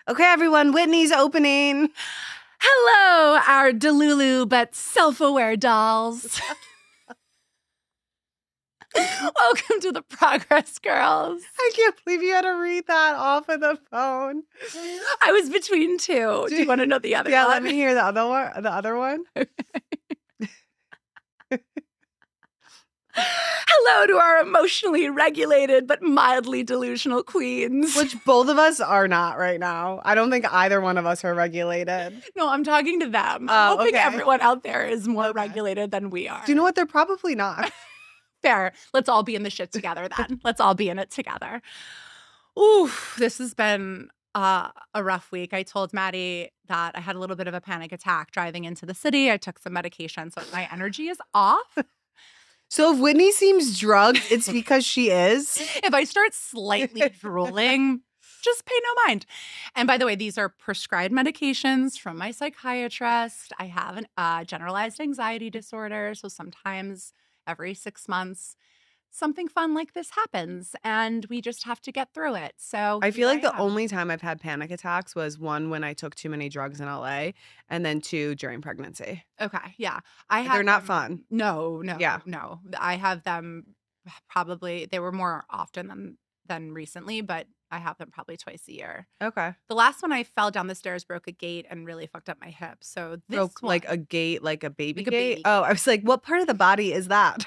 Okay, everyone, Whitney's opening. Hello, our Delulu but self-aware dolls. Welcome to the Progress Girls. I can't believe you had to read that off of the phone. I was between two. Do you want to know the other one? Yeah, let me hear the other one. The other one. Hello to our emotionally regulated but mildly delusional queens. Which both of us are not right now. I don't think either one of us are regulated. No, I'm talking to them. I'm hoping everyone out there is more regulated than we are. Do you know what? They're probably not. Fair. Let's all be in the shit together then. Let's all be in it together. Ooh, this has been a rough week. I told Maddie that I had a little bit of a panic attack driving into the city. I took some medication, so my energy is off. So if Whitney seems drugged, it's because she is. If I start slightly drooling, just pay no mind. And by the way, these are prescribed medications from my psychiatrist. I have a generalized anxiety disorder. So sometimes every 6 months, something fun like this happens and we just have to get through it. So I feel like the only time I've had panic attacks was one when I took too many drugs in LA and then two during pregnancy. Okay. Yeah. They're not fun. No. I have them probably, they were more often than recently, but I have them probably twice a year. Okay. The last one I fell down the stairs, broke a gate, and really fucked up my hip. So this broke one, like a gate, like a baby like a gate? baby Oh, I was like, what part of the body is that?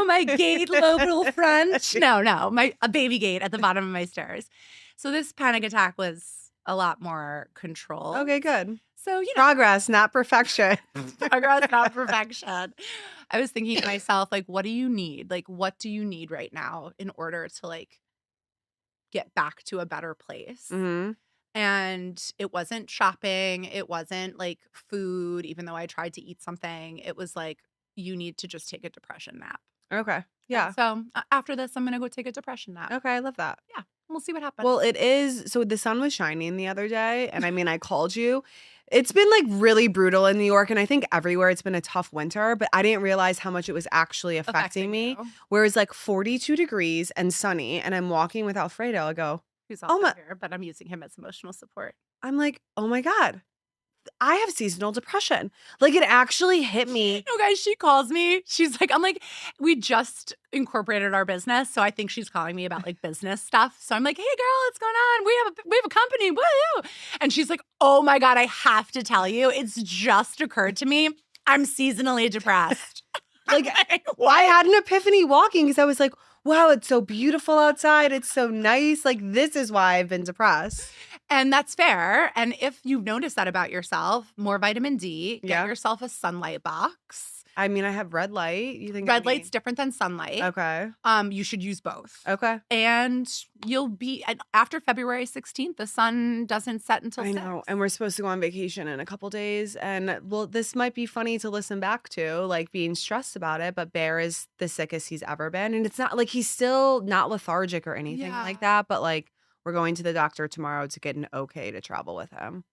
My gate lobal front. No, a baby gate at the bottom of my stairs. So this panic attack was a lot more controlled. Okay, good. So, progress, not perfection. Progress, not perfection. I was thinking to myself, like, what do you need? Like, what do you need right now in order to, like, get back to a better place? Mm-hmm. And it wasn't shopping. It wasn't, like, food, even though I tried to eat something. It was like, you need to just take a depression nap. Okay. Yeah. And so after this, I'm going to go take a depression nap. Okay, I love that. Yeah. We'll see what happens. Well, it is. So the sun was shining the other day. And I mean, I called you. It's been like really brutal in New York. And I think everywhere it's been a tough winter. But I didn't realize how much it was actually affecting me. Where it's like 42 degrees and sunny. And I'm walking with Alfredo. I go, who's also here, but I'm using him as emotional support. I'm like, oh my God. I have seasonal depression. Like it actually hit me. No, guys, she calls me. She's like, I'm like, we just incorporated our business. So I think she's calling me about like business stuff. So I'm like, hey girl, what's going on? We have a company. Woo! And she's like, oh my God, I have to tell you, it's just occurred to me. I'm seasonally depressed. Like I had an epiphany walking because I was like, wow, it's so beautiful outside. It's so nice. Like this is why I've been depressed. And that's fair. And if you've noticed that about yourself, more vitamin D, get yourself a sunlight box. I mean, I have red light. You think red light's different than sunlight? Okay. You should use both. Okay. And you'll be after February 16th, the sun doesn't set until 6. I know. And we're supposed to go on vacation in a couple days. And well, this might be funny to listen back to, like being stressed about it. But Bear is the sickest he's ever been. And it's not like he's still not lethargic or anything like that. But like we're going to the doctor tomorrow to get an okay to travel with him.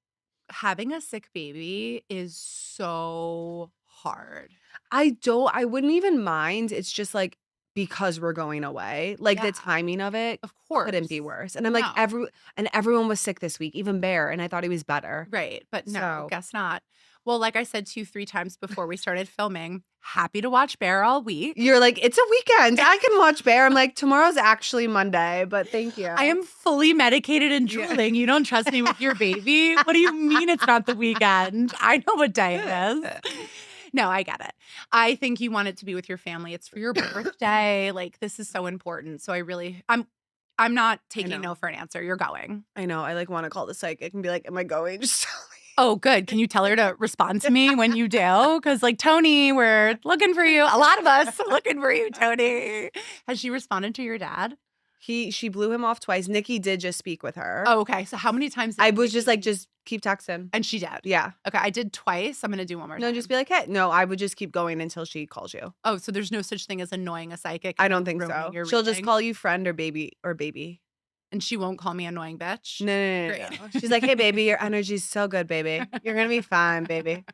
Having a sick baby is so hard. I wouldn't even mind. It's just like because we're going away, like the timing of it of course couldn't be worse. And I'm like everyone was sick this week, even Bear, and I thought he was better. Right. But no, guess not. Well, like I said to you 3 times before we started filming, happy to watch Bear all week. You're like, it's a weekend. I can watch Bear. I'm like, tomorrow's actually Monday, but thank you. I am fully medicated and drooling. You don't trust me with your baby? What do you mean it's not the weekend? I know what day it is. No, I get it. I think you want it to be with your family. It's for your birthday. Like, this is so important. So I'm not taking no for an answer. You're going. I know. I like want to call the psychic and be like, am I going? Just tell me. Oh, good. Can you tell her to respond to me when you do? Because like, Tony, we're looking for you. A lot of us are looking for you, Tony. Has she responded to your dad? She blew him off twice. Nikki did just speak with her. Oh, okay. So how many times? I was just like, just keep texting. And she did? Yeah. Okay. I did twice. I'm going to do one more time. No, just be like, hey. No, I would just keep going until she calls you. Oh, so there's no such thing as annoying a psychic? I don't think so. She'll just call you friend or baby. And she won't call me annoying bitch. No. Great. She's like, hey, baby, your energy's so good, baby. You're going to be fine, baby.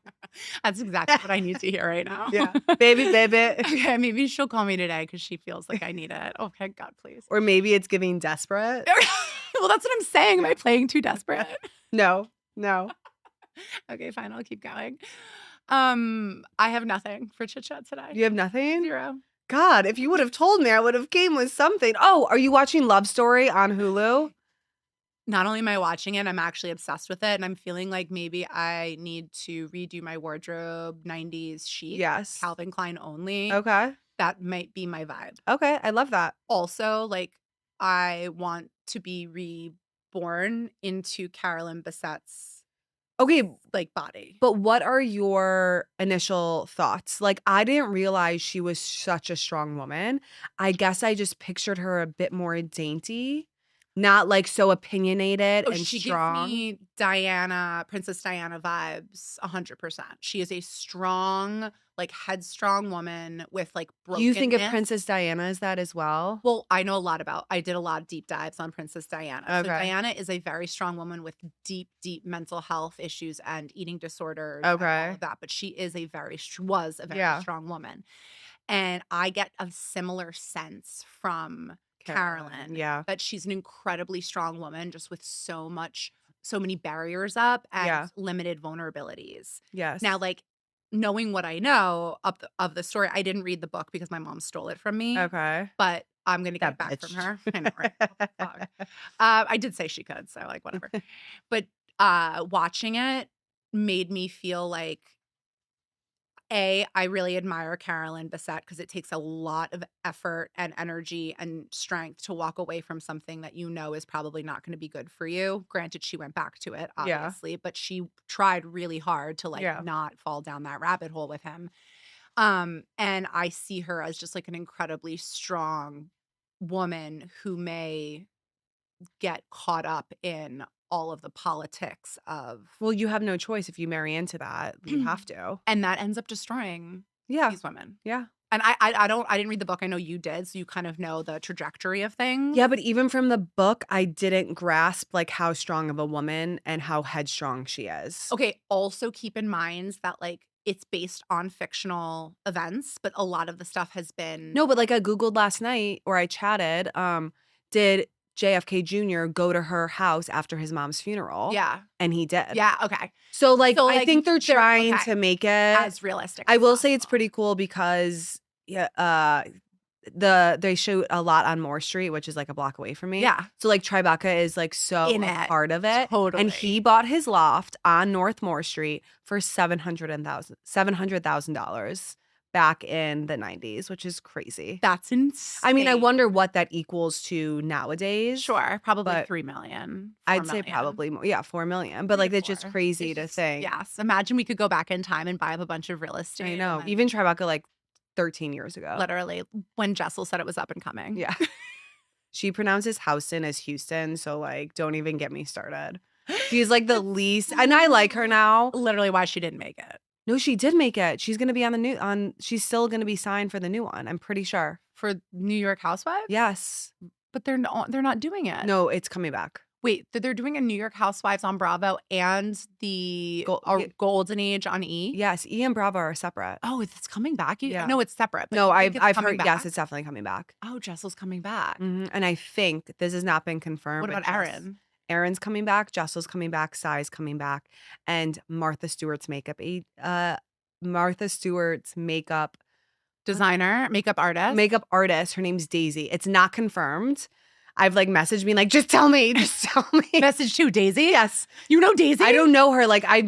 That's exactly what I need to hear right now. Yeah. Baby. Okay, maybe she'll call me today because she feels like I need it. Okay, God, please. Or maybe it's giving desperate. Well, that's what I'm saying. Am I playing too desperate? No. Okay, fine. I'll keep going. I have nothing for chit chat today. You have nothing? 0. God, if you would have told me, I would have came with something. Oh, are you watching Love Story on Hulu? Not only am I watching it, I'm actually obsessed with it. And I'm feeling like maybe I need to redo my wardrobe 90s chic. Yes. Calvin Klein only. Okay. That might be my vibe. Okay. I love that. Also, like, I want to be reborn into Carolyn Bassett's Okay, like body. but what are your initial thoughts? Like, I didn't realize she was such a strong woman. I guess I just pictured her a bit more dainty, not like so opinionated and She strong. gives me Diana, Princess Diana vibes 100%. She is a strong, like headstrong woman with like Do brokenness. you think of Princess Diana as that as well? Well, I know a lot about, I did a lot of deep dives on Princess Diana. So Okay. Diana is a very strong woman with deep mental health issues and eating disorders. Okay. And all of that. But she is was a very strong woman. And I get a similar sense from Carolyn. Yeah. That she's an incredibly strong woman just with so many barriers up and limited vulnerabilities. Yes. Now, like, knowing what I know of the story, I didn't read the book because my mom stole it from me. Okay. But I'm going to get it back from her. I know, right? What the fuck? I did say she could, so like whatever. But watching it made me feel like, I really admire Carolyn Bessette because it takes a lot of effort and energy and strength to walk away from something that you know is probably not going to be good for you. Granted, she went back to it, obviously, but she tried really hard to like not fall down that rabbit hole with him. And I see her as just like an incredibly strong woman who may get caught up in all of the politics of. Well, you have no choice if you marry into that. You have to. And that ends up destroying these women. Yeah. And I didn't read the book. I know you did, so you kind of know the trajectory of things. Yeah, but even from the book, I didn't grasp like how strong of a woman and how headstrong she is. Okay, also keep in mind that like it's based on fictional events, but a lot of the stuff has been. No, but like I Googled last night or I chatted, did JFK Jr. go to her house after his mom's funeral? Yeah. And he did. Yeah, okay. So like I think they're trying to make it as realistic. I will say it's pretty cool because they shoot a lot on Moore Street, which is like a block away from me. Yeah. So like Tribeca is like so in a part of it. Totally. And he bought his loft on North Moore Street for $700,000 back in the 90s, which is crazy. That's insane. I mean, I wonder what that equals to nowadays. Sure, probably 3 million. I'd say probably more. Yeah, 4 million. But like, it's just crazy to think. Yes. Imagine we could go back in time and buy up a bunch of real estate. I know. Even Tribeca like 13 years ago. Literally, when Jessel said it was up and coming. Yeah. She pronounces Houston as Houston, so like, don't even get me started. She's like the least, and I like her now. Literally why she didn't make it. No, she did make it. She's going to be she's still going to be signed for the new one. I'm pretty sure. For New York Housewives? Yes. But they're not doing it. No, it's coming back. Wait, they're doing a New York Housewives on Bravo and the Golden Age on E? Yes, E and Bravo are separate. Oh, it's coming back? Yeah. No, it's separate. No, I've heard, back? Yes, it's definitely coming back. Oh, Jessel's coming back. Mm-hmm. And I think this has not been confirmed. What about Erin? Erin's coming back, Jessel's coming back, Sai's coming back, and Martha Stewart's makeup designer, makeup artist. Her name's Daisy. It's not confirmed. I've like messaged me like, just tell me. Message to Daisy? Yes. You know Daisy? I don't know her. Like I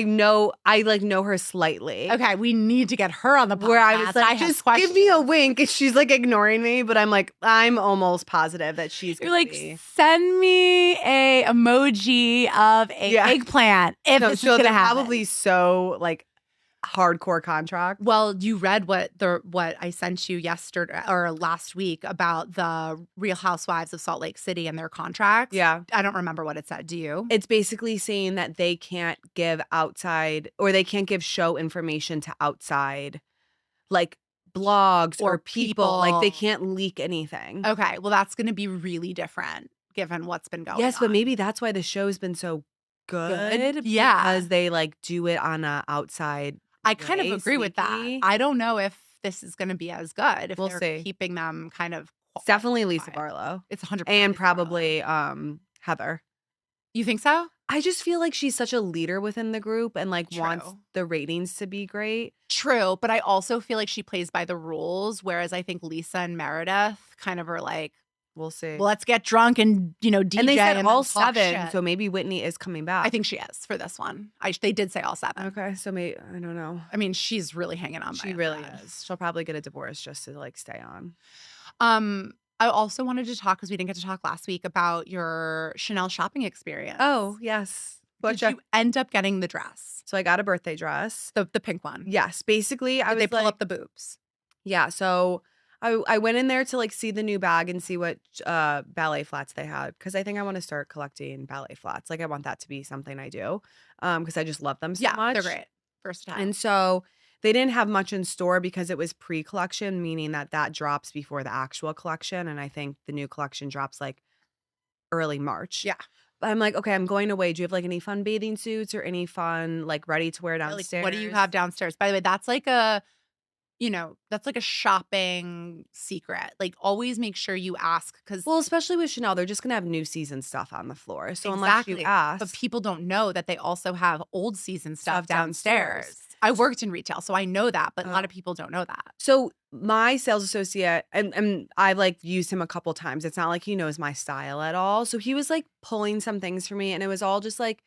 know her slightly. Okay, we need to get her on the podcast. Where I was like, just give me a wink. And she's like ignoring me, but I'm like, I'm almost positive that she's You're like, send me a emoji of a eggplant if this is gonna happen. Probably so like hardcore contract. Well, you read what I sent you yesterday or last week about the Real Housewives of Salt Lake City and their contracts. Yeah. I don't remember what it said. Do you? It's basically saying that they can't give outside or they can't give show information to outside like blogs or people. Like they can't leak anything. Okay. Well, that's going to be really different given what's been going Yes, on. but maybe that's why the show's been so good. Yeah. Because they like do it on a outside I kind of way, agree with that. sneaky. I don't know if this is going to be as good if We'll they're see. keeping them kind of It's definitely Lisa quiet. Barlow. It's 100% And Lisa Barlow. probably Heather. You think so? I just feel like she's such a leader within the group and like wants True. the ratings to be great. True, but I also feel like she plays by the rules, whereas I think Lisa and Meredith kind of are like, We'll see. well, let's get drunk and, DJ and they said and all then talk 7, shit. so maybe Whitney is coming back. I think she is for this one. They did say all 7. Okay, so maybe I don't know. I mean, she's really hanging on. She by really that. is. She'll probably get a divorce just to like stay on. I also wanted to talk, because we didn't get to talk last week, about your Chanel shopping experience. Oh yes. Did you end up getting the dress? So I got a birthday dress. The pink one. Yes, basically Did they pull up the boobs? Yeah, so I went in there to like see the new bag and see what ballet flats they had, because I think I want to start collecting ballet flats. Like I want that to be something I do, because I just love them so much. They're great. Versatile. And so they didn't have much in store because it was pre-collection, meaning that drops before the actual collection, and I think the new collection drops like early March. Yeah. But I'm like, okay, I'm going away. Do you have like any fun bathing suits or any fun like ready to wear downstairs? What do you have downstairs? By the way, that's like a shopping secret. Like always make sure you ask, because Well, especially with Chanel, they're just gonna have new season stuff on the floor. So unless you ask, but people don't know that they also have old season stuff downstairs. I worked in retail, so I know that, but a lot of people don't know that. So my sales associate, and I've like used him a couple times. It's not like he knows my style at all. So he was like pulling some things for me, and it was all just like,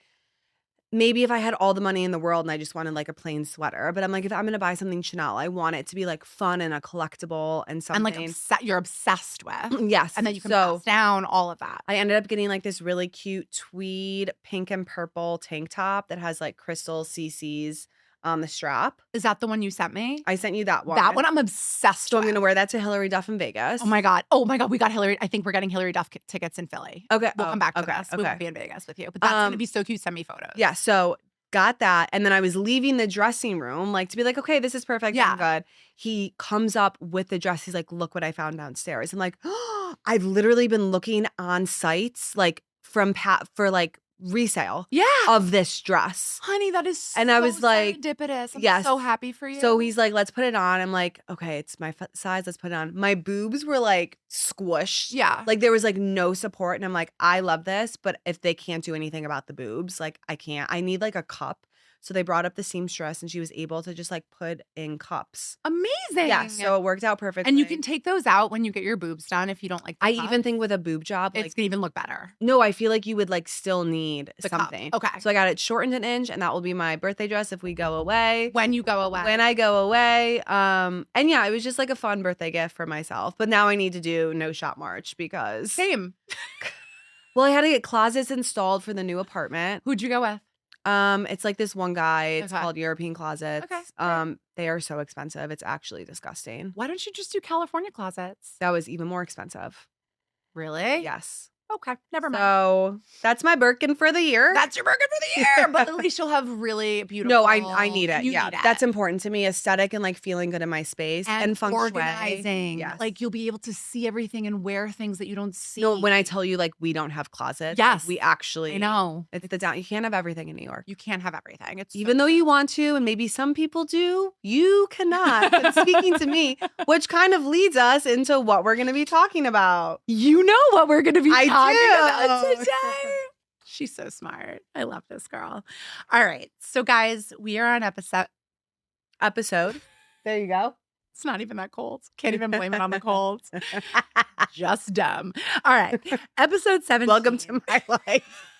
maybe if I had all the money in the world and I just wanted like a plain sweater. But I'm like, if I'm gonna buy something Chanel, I want it to be like fun and a collectible and something. And like you're obsessed with. Yes. And then you can pass down all of that. I ended up getting like this really cute tweed pink and purple tank top that has like crystal CCs on the strap. Is that the one you sent me? I sent you that one. That one I'm obsessed So with. I'm going to wear that to Hillary Duff in Vegas. Oh my God. We got Hillary. I think we're getting Hillary Duff tickets in Philly. Okay. We'll come back to this. We won't be in Vegas with you. But that's going to be so cute. Send me photos. Yeah. So got that. And then I was leaving the dressing room like to be like, okay, this is perfect. Yeah. I'm good. He comes up with the dress. He's like, look what I found downstairs. I'm like, oh, I've literally been looking on sites like for like resale of this dress. Honey, that is so and I was like, serendipitous. I'm yes. so happy for you. So he's like, let's put it on. I'm like, okay, it's my size. Let's put it on. My boobs were like squished. Yeah. Like there was like no support. And I'm like, I love this. But if they can't do anything about the boobs, like I can't. I need like a cup. So they brought up the seamstress and she was able to just like put in cups. Amazing. Yeah. So it worked out perfectly. And you can take those out when you get your boobs done if you don't like the cup. even think with a boob job, it's like, going to even look better. No, I feel like you would like still need The something. cup. Okay. So I got it shortened an inch and that will be my birthday dress if we go away. When you go away. When I go away. And yeah, it was just like a fun birthday gift for myself. But now I need to do no shop March because Same. Well, I had to get closets installed for the new apartment. Who'd you go with? It's like this one guy. It's Okay. called European Closets. Okay. They are so expensive. It's actually disgusting. Why don't you just do California Closets? That was even more expensive. Really? Yes. Okay. Never mind. So that's my Birkin for the year. That's your Birkin for the year. But at least you'll have really beautiful. No, I need it. You Yeah. need it. That's important to me. Aesthetic and like feeling good in my space and feng shui. Organizing. Yes. Like you'll be able to see everything and wear things that you don't see. No, when I tell you like we don't have closets. Yes. Like, we actually I know. It's the down. You can't have everything in New York. You can't have everything. It's Even though you want to, and maybe some people do, you cannot. But speaking to me, which kind of leads us into what we're going to be talking about. You know what we're going to be talking about do. today. She's so smart. I love this girl. All right. So guys, we are on episode. There you go. It's not even that cold. Can't even blame it on the cold. Just dumb. All right. Episode 17. Welcome to my life.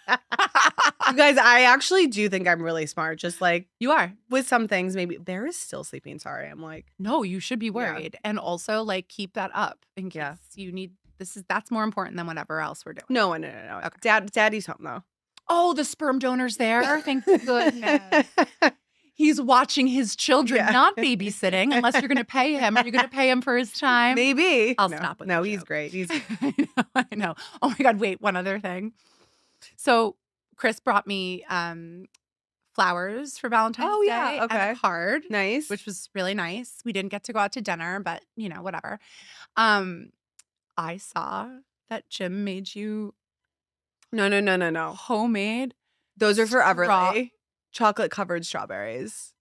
You guys, I actually do think I'm really smart. Just like You are. with some things, maybe Bear is still sleeping. Sorry. I'm like, No, you should be worried. And also like keep that up in case you need that's more important than whatever else we're doing. no. Okay. Daddy's home though. Oh, the sperm donor's there. Thank goodness. He's watching his children, not babysitting, unless you're going to pay him. Are you going to pay him for his time? Maybe. I'll stop with No, the he's joke. great. He's I know. Oh my God. Wait, one other thing. So Chris brought me flowers for Valentine's Day. yeah. Okay. And a card, nice. which was really nice. We didn't get to go out to dinner, but whatever. I saw that Jim made you No. Homemade. Those are for Straw- Everly. Chocolate covered strawberries.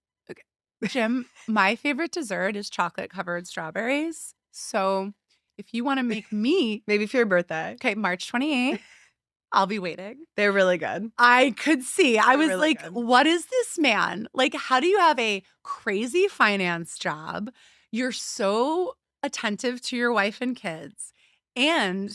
Jim, my favorite dessert is chocolate covered strawberries. So if you want to make me, Maybe for your birthday. okay, March 28th, I'll be waiting. They're really good. I could see. I was really like, good. what is this man? Like, how do you have a crazy finance job? You're so attentive to your wife and kids, and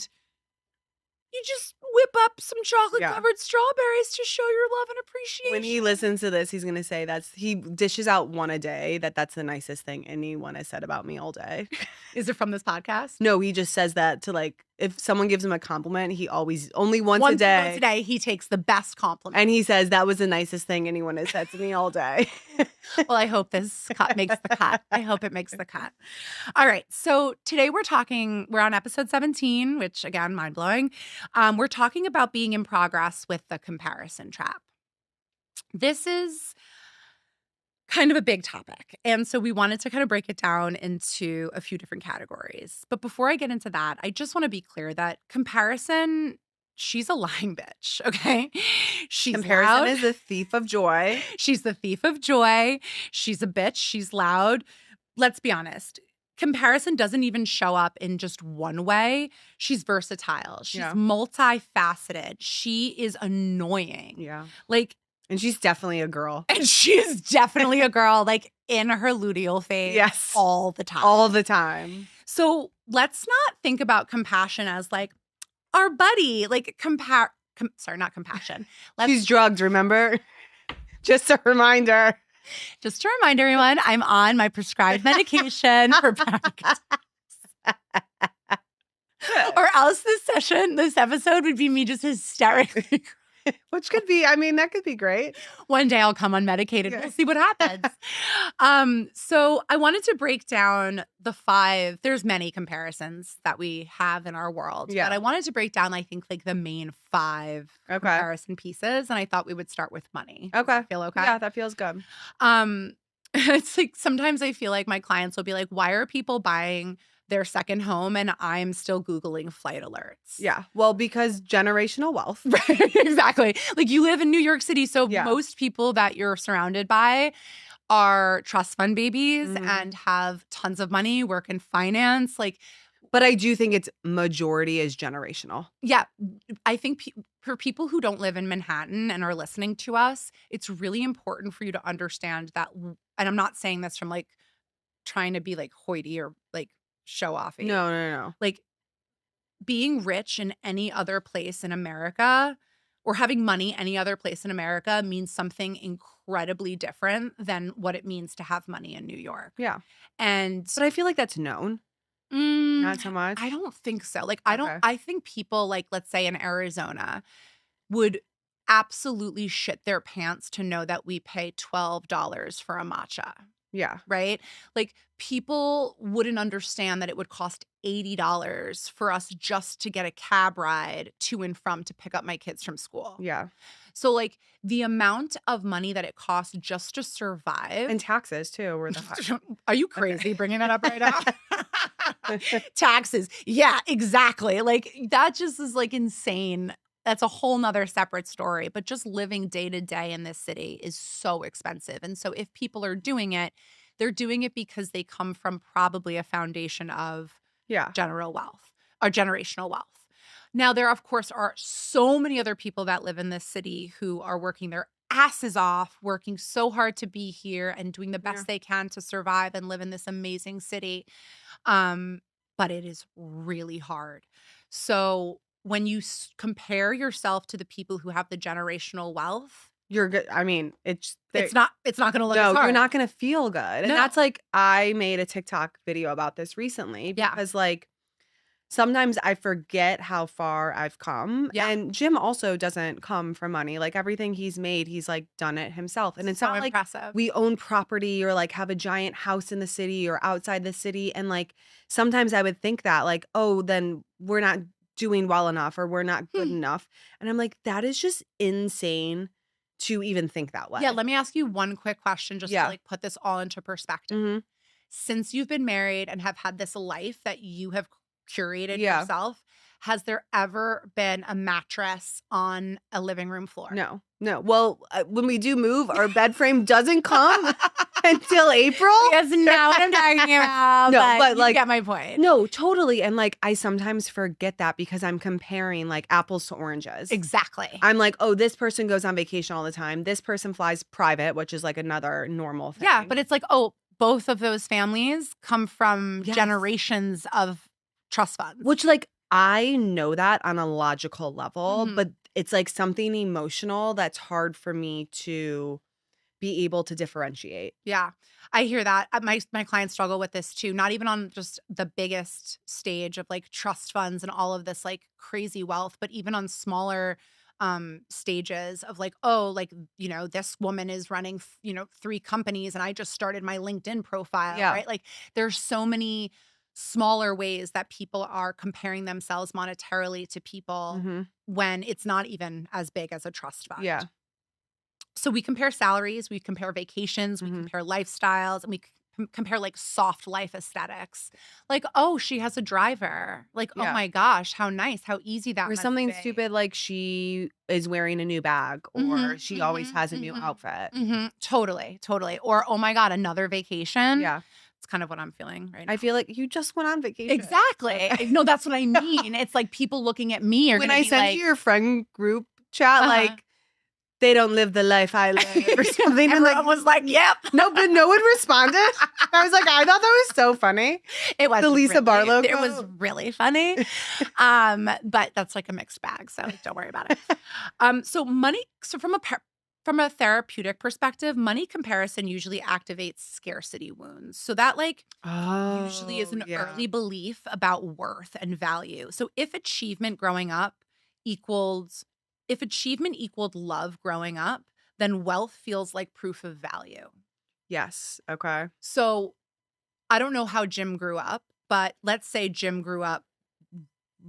you just whip up some chocolate covered strawberries to show your love and appreciation. When he listens to this, he's going to say he dishes out one a day, that's the nicest thing anyone has said about me all day. Is it from this podcast? No, he just says that to like, if someone gives him a compliment, he always, only once a day. Once a day, he takes the best compliment. And he says, that was the nicest thing anyone has said to me all day. Well, I hope this makes the cut. I hope it makes the cut. All right. So today we're on episode 17, which again, mind blowing. We're talking about being in progress with the comparison trap. This is kind of a big topic. And so we wanted to kind of break it down into a few different categories. But before I get into that, I just want to be clear that comparison, she's a lying bitch, okay? Comparison loud. is a thief of joy. She's the thief of joy. She's a bitch. She's loud. Let's be honest. Comparison doesn't even show up in just one way. She's versatile. She's multifaceted. She is annoying. Yeah. And she's definitely a girl. And she is definitely a girl, like in her luteal phase. Yes. All the time. All the time. So let's not think about compassion as like our buddy, like not compassion. She's drugged, remember? Just a reminder. Just to remind everyone, I'm on my prescribed medication for panic attacks. Or else this episode would be me just hysterically which could be, that could be great. One day I'll come unmedicated. We'll see what happens. So I wanted to break down there's many comparisons that we have in our world. Yeah. But I wanted to break down, I think, like the main 5 comparison pieces. And I thought we would start with money. Okay. Feel okay? Yeah, that feels good. It's like sometimes I feel like my clients will be like, why are people buying their second home and I'm still Googling flight alerts? Yeah. Well, because generational wealth. Right. Exactly. Like you live in New York City. So most people that you're surrounded by are trust fund babies and have tons of money, work in finance. But I do think it's majority is generational. Yeah. I think for people who don't live in Manhattan and are listening to us, it's really important for you to understand that. And I'm not saying this from like trying to be like hoity or like show offy. No. Like being rich in any other place in America or having money any other place in America means something incredibly different than what it means to have money in New York. Yeah. But I feel like that's known. Not so much. I don't think so. I think people like, let's say in Arizona would absolutely shit their pants to know that we pay $12 for a matcha. Yeah. Right? Like people wouldn't understand that it would cost $80 for us just to get a cab ride to and from to pick up my kids from school. Yeah. So like the amount of money that it costs just to survive. And taxes too. Are you crazy bringing that up right now? Taxes. Yeah, exactly. Like that just is like insane. That's a whole nother separate story. But just living day to day in this city is so expensive. And so if people are doing it, they're doing it because they come from probably a foundation of general wealth or generational wealth. Now, there, of course, are so many other people that live in this city who are working their asses off, working so hard to be here and doing the best they can to survive and live in this amazing city. But it is really hard. So when you compare yourself to the people who have the generational wealth, you're good. It's not going to look as hard. You're not going to feel good. And that's like, I made a TikTok video about this recently because like sometimes I forget how far I've come. Yeah. And Jim also doesn't come from money. Like everything he's made, he's like done it himself. And it's so not impressive. Like we own property or like have a giant house in the city or outside the city. And like sometimes I would think that like, oh, then we're not doing well enough or we're not good enough. And I'm like, that is just insane to even think that way. Yeah, let me ask you one quick question just to like put this all into perspective. Mm-hmm. Since you've been married and have had this life that you have curated yourself, Has there ever been a mattress on a living room floor? No. Well, when we do move, our bed frame doesn't come until April. That's not what I'm talking about. No, but like, you get my point. No, totally. And like, I sometimes forget that because I'm comparing like apples to oranges. Exactly. I'm like, oh, this person goes on vacation all the time. This person flies private, which is like another normal thing. Yeah, but it's like, oh, both of those families come from Yes. generations of trust funds. Which, like, I know that on a logical level, Mhm. but it's like something emotional that's hard for me to be able to differentiate. Yeah, I hear that. My clients struggle with this too, not even on just the biggest stage of like trust funds and all of this like crazy wealth, but even on smaller stages of like, oh, like, you know, this woman is running, 3 companies and I just started my LinkedIn profile, Yeah. right? Like there's so many smaller ways that people are comparing themselves monetarily to people Mm-hmm. when it's not even as big as a trust fund. Yeah. So we compare salaries, we compare vacations, we Mhm. compare lifestyles, and we compare like soft life aesthetics. Like, oh, she has a driver. Like, oh Yeah. my gosh, how nice, how easy that Or must something be. stupid like she is wearing a new bag or Mhm, she always mhm, has a new mhm, outfit. Totally. Or, oh my God, another vacation. Yeah. It's kind of what I'm feeling right now. I feel like you just went on vacation. Exactly. No, that's what I mean. It's like people looking at me are When going I to be sent like, you your friend group chat, Uh-huh. like, they don't live the life I live or something. And everyone like, was like, yep. no, but no one responded. I was like, I thought that was so funny. It was The Lisa Barlow It was quote. really funny. But that's like a mixed bag, so don't worry about it. So money. So from a therapeutic perspective, money comparison usually activates scarcity wounds. So that like usually is an early belief about worth and value. So if achievement equaled love growing up, then wealth feels like proof of value. Yes. Okay. So I don't know how Jim grew up, but let's say Jim grew up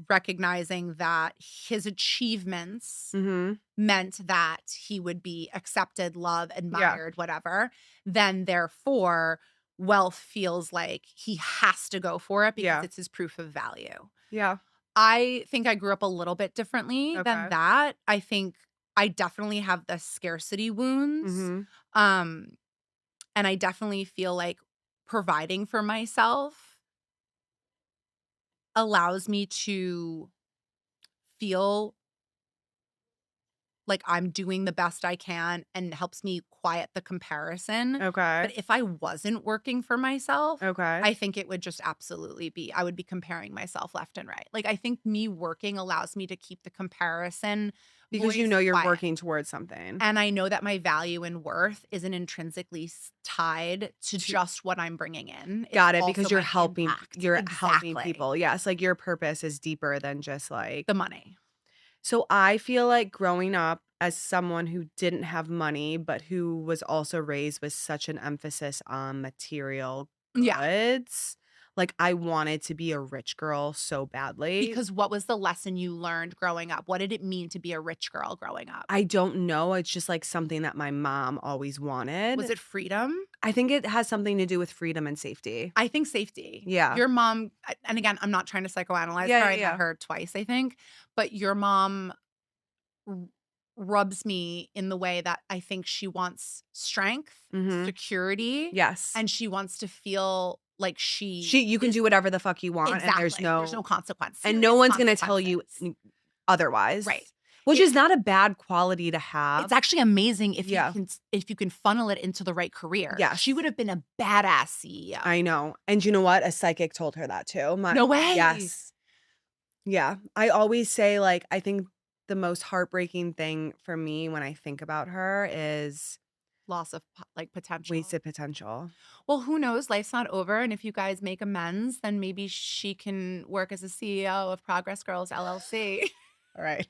recognizing that his achievements Mm-hmm. meant that he would be accepted, loved, admired, whatever. Then therefore, wealth feels like he has to go for it because it's his proof of value. Yeah. I think I grew up a little bit differently than that. I think I definitely have the scarcity wounds. Mm-hmm. And I definitely feel like providing for myself allows me to feel like I'm doing the best I can and helps me quiet the comparison. Okay. But if I wasn't working for myself, Okay. I think it would just absolutely be, I would be comparing myself left and right. Like I think me working allows me to keep the comparison Because you voice know you're quiet. working towards something. And I know that my value and worth isn't intrinsically tied to just what I'm bringing in. Got It's it, because also you're my helping. impact. You're helping Exactly. people. Yes, like your purpose is deeper than just like The money. So I feel like growing up as someone who didn't have money, but who was also raised with such an emphasis on material Yeah. goods, like I wanted to be a rich girl so badly. Because what was the lesson you learned growing up? What did it mean to be a rich girl growing up? I don't know. It's just like something that my mom always wanted. Was it freedom? I think it has something to do with freedom and safety. I think safety. Yeah. Your mom, and again, I'm not trying to psychoanalyze her. I met her twice, I think. But your mom rubs me in the way that I think she wants strength, security. Yes. And she wants to feel like you can do whatever the fuck you want. Exactly. And there's no consequence. And no one's going to tell you otherwise. Right. Which is not a bad quality to have. It's actually amazing if you can funnel it into the right career. Yeah. She would have been a badass CEO. I know. And you know what? A psychic told her that too. No way. Yes. Yeah. I always say, like, I think the most heartbreaking thing for me when I think about her is loss of like potential. Wasted potential. Well, who knows? Life's not over. And if you guys make amends, then maybe she can work as a CEO of Progress Girls LLC. All right.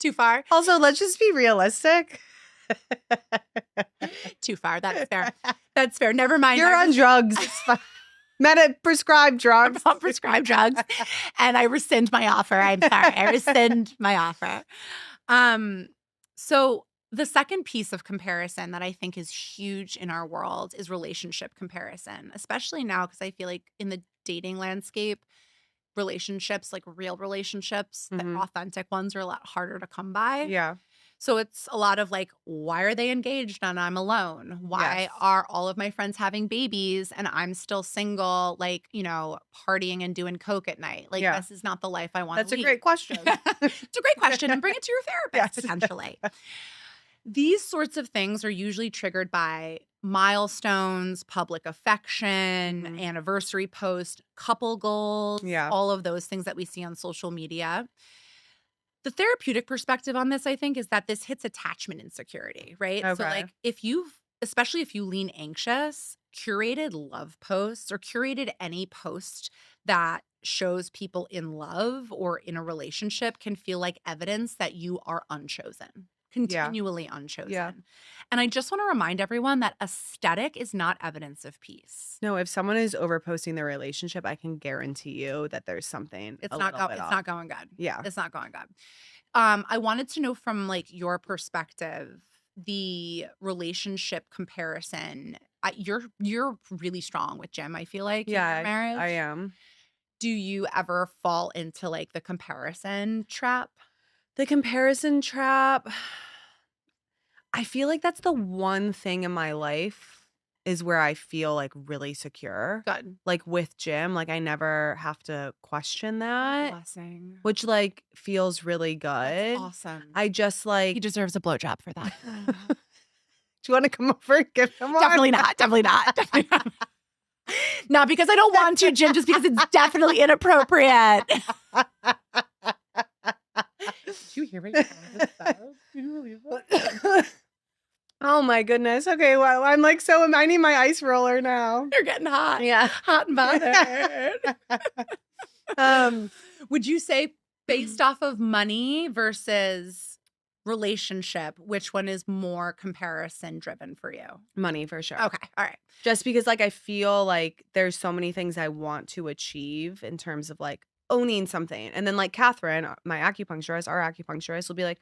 Too far? Also, let's just be realistic. Too far. That's fair. That's fair. Never mind. You're on drugs. Prescribed drugs. I'm on prescribed drugs. And I rescind my offer. I'm sorry. I rescind my offer. So the second piece of comparison that I think is huge in our world is relationship comparison, especially now because I feel like in the dating landscape, relationships, like real relationships, the Mhm. authentic ones are a lot harder to come by. Yeah. So it's a lot of like, why are they engaged and I'm alone? Why Yes. are all of my friends having babies and I'm still single, like, partying and doing coke at night? Like, Yeah. this is not the life I want to That's a lead. great question. It's a great question, and bring it to your therapist Yes. potentially. These sorts of things are usually triggered by milestones, public affection, Mhm. anniversary post, couple goals, Yeah. all of those things that we see on social media. The therapeutic perspective on this, I think, is that this hits attachment insecurity, right? So, Okay. like, especially if you lean anxious, curated love posts or curated any post that shows people in love or in a relationship can feel like evidence that you are unchosen, Yeah. continually Yeah. unchosen. And I just want to remind everyone that aesthetic is not evidence of peace. No, if someone is overposting their relationship, I can guarantee you that there's something a little bit It's off. not going good. Yeah. It's not going good. I wanted to know from like your perspective, the relationship comparison. You're really strong with Jim, I feel like, in your Yeah, marriage. I am. Do you ever fall into like the comparison trap? The comparison trap, I feel like that's the one thing in my life is where I feel like really secure. Good. Like with Jim, like I never have to question that, Blessing. which like feels really That's good. awesome. I just like, He deserves a blowjob for that. do you want to come over and give him one? Definitely not. Definitely not. Definitely not. Not because I don't want to, Jim, just because it's definitely inappropriate. Did you hear me? Oh my goodness. Okay, well, I'm like I need my ice roller now. You're getting hot. Yeah. Hot and bothered. Would you say based off of money versus relationship, which one is more comparison driven for you? Money for sure. Okay. All right. Just because like I feel like there's so many things I want to achieve in terms of like owning something. And then like Catherine, my acupuncturist, our acupuncturist will be like,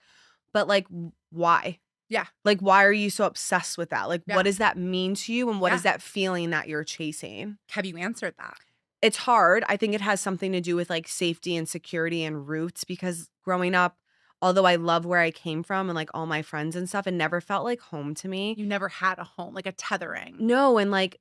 but like why? Yeah. Like why are you so obsessed with that? Like Yeah. what does that mean to you and what Yeah. is that feeling that you're chasing? Have you answered that? It's hard. I think it has something to do with like safety and security and roots because growing up, although I love where I came from and like all my friends and stuff, it never felt like home to me. You never had a home, like a tethering. No, and like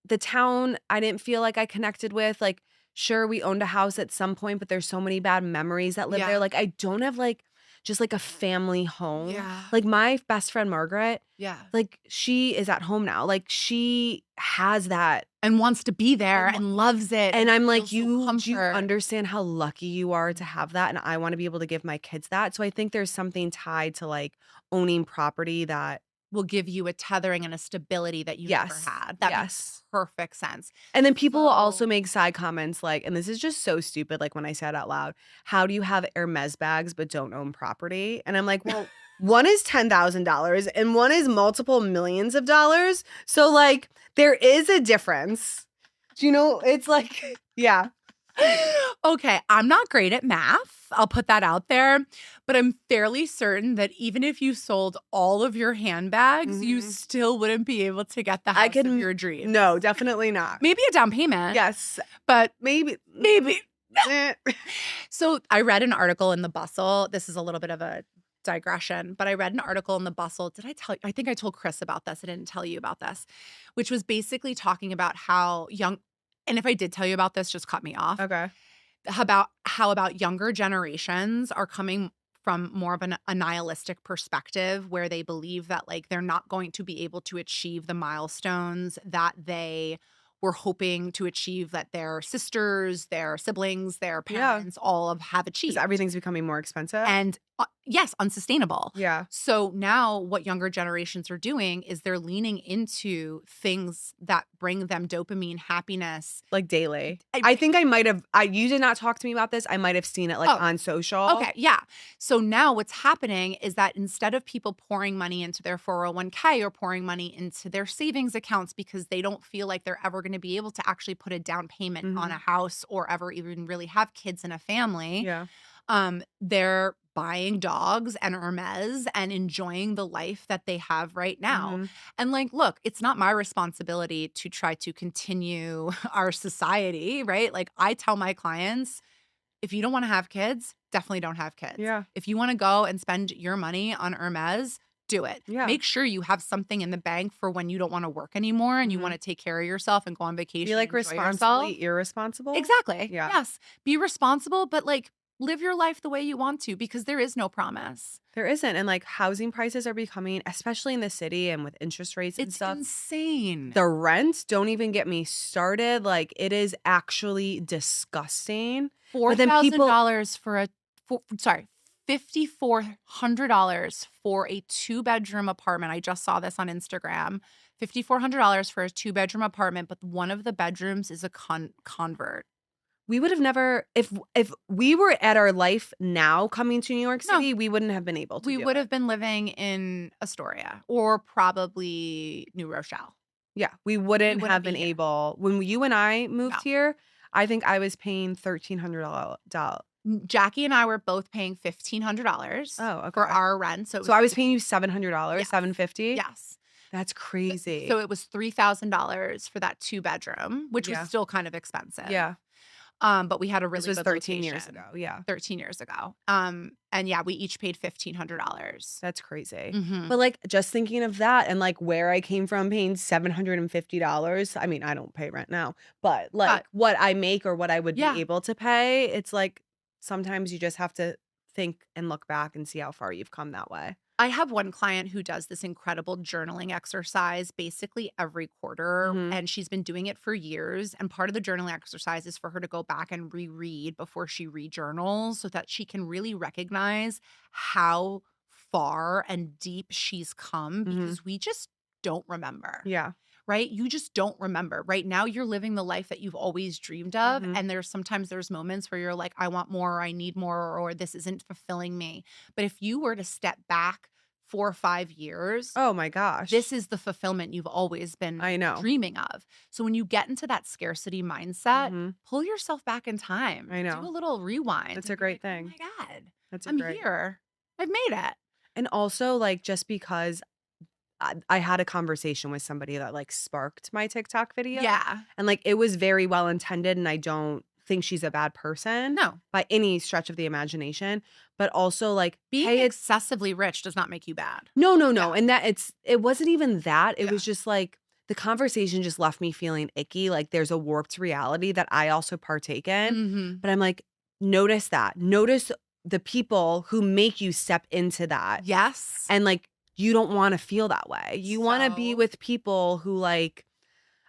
the town I didn't feel like I connected with. Like, sure, we owned a house at some point, but there's so many bad memories that live Yeah. there. Like, I don't have like just like a family home. Yeah. Like my best friend Margaret, Yeah. like she is at home now. Like she has that. And wants to be there and loves it. And I'm like, feels so do you comfort. understand how lucky you are to have that? And I want to be able to give my kids that. So I think there's something tied to like owning property that will give you a tethering and a stability that you never Yes. had. That Yes. makes perfect sense. And then people will also So- make side comments like, and this is just so stupid, like when I say it out loud, how do you have Hermes bags but don't own property? And I'm like, well, one is $10,000 and one is multiple millions of dollars. So like there is a difference. Do you know? It's like, yeah. Okay, I'm not great at math. I'll put that out there. But I'm fairly certain that even if you sold all of your handbags, you Mhm. still wouldn't be able to get the house I of can- your dreams. No, definitely not. Maybe a down payment. Yes, But maybe. maybe. Eh. So I read an article in the Bustle. This is a little bit of a digression, but I read an article in the Bustle. Did I tell you? I think I told Chris about this. I didn't tell you about this, which was basically talking about how young, and if I did tell you about this, just cut me off. Okay. About how younger generations are coming from more of a nihilistic perspective where they believe that like they're not going to be able to achieve the milestones that they were hoping to achieve, that their sisters, their siblings, their Yeah. parents all have achieved. Because everything's becoming more expensive. And yes, unsustainable. Yeah. So now what younger generations are doing is they're leaning into things that bring them dopamine, happiness. Like daily. I think I might have, you did not talk to me about this. I might have seen it like Oh. on social. Okay, yeah. So now what's happening is that instead of people pouring money into their 401k or pouring money into their savings accounts because they don't feel like they're ever going to be able to actually put a down payment on a house or ever even really have kids in a family, Yeah. they're buying dogs and Hermes and enjoying the life that they have right now. Mhm. And like, look, it's not my responsibility to try to continue our society, right? Like I tell my clients, if you don't want to have kids, definitely don't have kids. Yeah. If you want to go and spend your money on Hermes, do it. Yeah. Make sure you have something in the bank for when you don't want to work anymore and you Mhm. want to take care of yourself and go on vacation. Be like and enjoy responsibly yourself. irresponsible. Exactly. Yeah. Yes. Be responsible, but like live your life the way you want to because there is no promise. There isn't. And like housing prices are becoming, especially in the city and with interest rates and It's stuff. insane. The rents don't even get me started. Like it is actually disgusting. But then people, $4,000 for a $5,400 for a 2-bedroom apartment. I just saw this on Instagram. $5,400 for a 2-bedroom apartment, but one of the bedrooms is a convert. we would have never, if we were at our life now coming to New York No. City, we wouldn't have been able to. We do would it. have been living in Astoria or probably New Rochelle. Yeah, we wouldn't wouldn't have be been here. able. When you and I moved No. here, I think I was paying $1,300. Jackie and I were both paying $1,500 Oh, okay. for our rent. So, it was So I was paying you $700, Yes. $750. yes. That's crazy. So it was $3,000 for that 2-bedroom, which Yeah. was still kind of expensive. Yeah, But we had a really this was good 13 years location. ago. Yeah, 13 years ago. And yeah, we each paid $1,500. that's crazy. Mhm. But like just thinking of that and like where I came from paying $750. I mean, I don't pay rent now, but like what I make or what I would Yeah. be able to pay, it's like sometimes you just have to think and look back and see how far you've come that way. I have one client who does this incredible journaling exercise basically every quarter, Mhm. and she's been doing it for years. And part of the journaling exercise is for her to go back and reread before she rejournals so that she can really recognize how far and deep she's come because we just don't remember. Yeah. Right? You just don't remember. Right now, you're living the life that you've always dreamed of. Mhm. And there's moments where you're like, I want more, or I need more, or this isn't fulfilling me. But if you were to step back 4 or 5 years, Oh my gosh. this is the fulfillment you've always been I know. dreaming of. So when you get into that scarcity mindset, Mhm. pull yourself back in time. I know. Do a little rewind. That's and a be great like, thing. Oh my God, That's I'm great. here. I've made it. And also like just because I had a conversation with somebody that like sparked my TikTok video. Yeah. And like it was very well intended and I don't think she's a bad person No. by any stretch of the imagination, but also like Being hey, excessively rich does not make you bad. no. Yeah. And that it wasn't even that. It Yeah. was just like the conversation just left me feeling icky. Like there's a warped reality that I also partake in. Mhm. But I'm like, notice that. Notice the people who make you step into that. Yes. And like you don't want to feel that way. You want to be So- with people who like,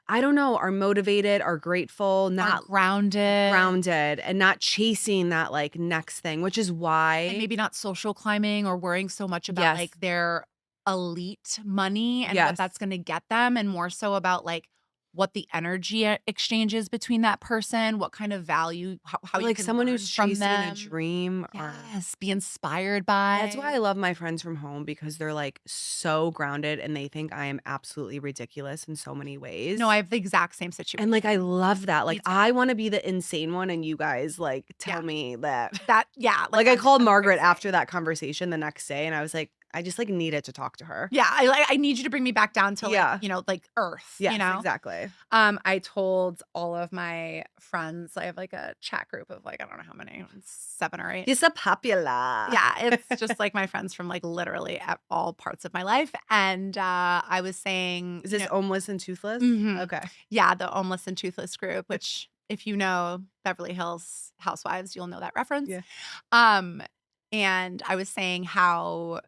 I don't know, are motivated, are grateful, Are not grounded. and not chasing that like next thing, which is why And maybe not social climbing or worrying so much about Yes. like their elite money and Yes. what that's going to get them, and more so about like what the energy exchange is between that person, what kind of value, how you like can someone learn who's from chasing them. a dream. Or Yes, be inspired by. that's why I love my friends from home because they're like so grounded and they think I am absolutely ridiculous in so many ways. No, I have the exact same situation. and like I love that. Like too. I want to be the insane one, and you guys like tell Yeah. me that. that, yeah. Like I I'm- called I'm Margaret crazy. after that conversation the next day, and I was like, I just like needed to talk to her. Yeah, I need you to bring me back down to like, Yeah. like earth, Yes, you know? exactly. I told all of my friends, I have like a chat group of like, I don't know how many, 7 or 8. You're so popular. Yeah, it's just like my friends from like literally at all parts of my life. And I was saying, Is this homeless and toothless? Mhm. Okay. yeah, the homeless and toothless group, which if you know Beverly Hills Housewives, you'll know that reference. Yeah. And I was saying how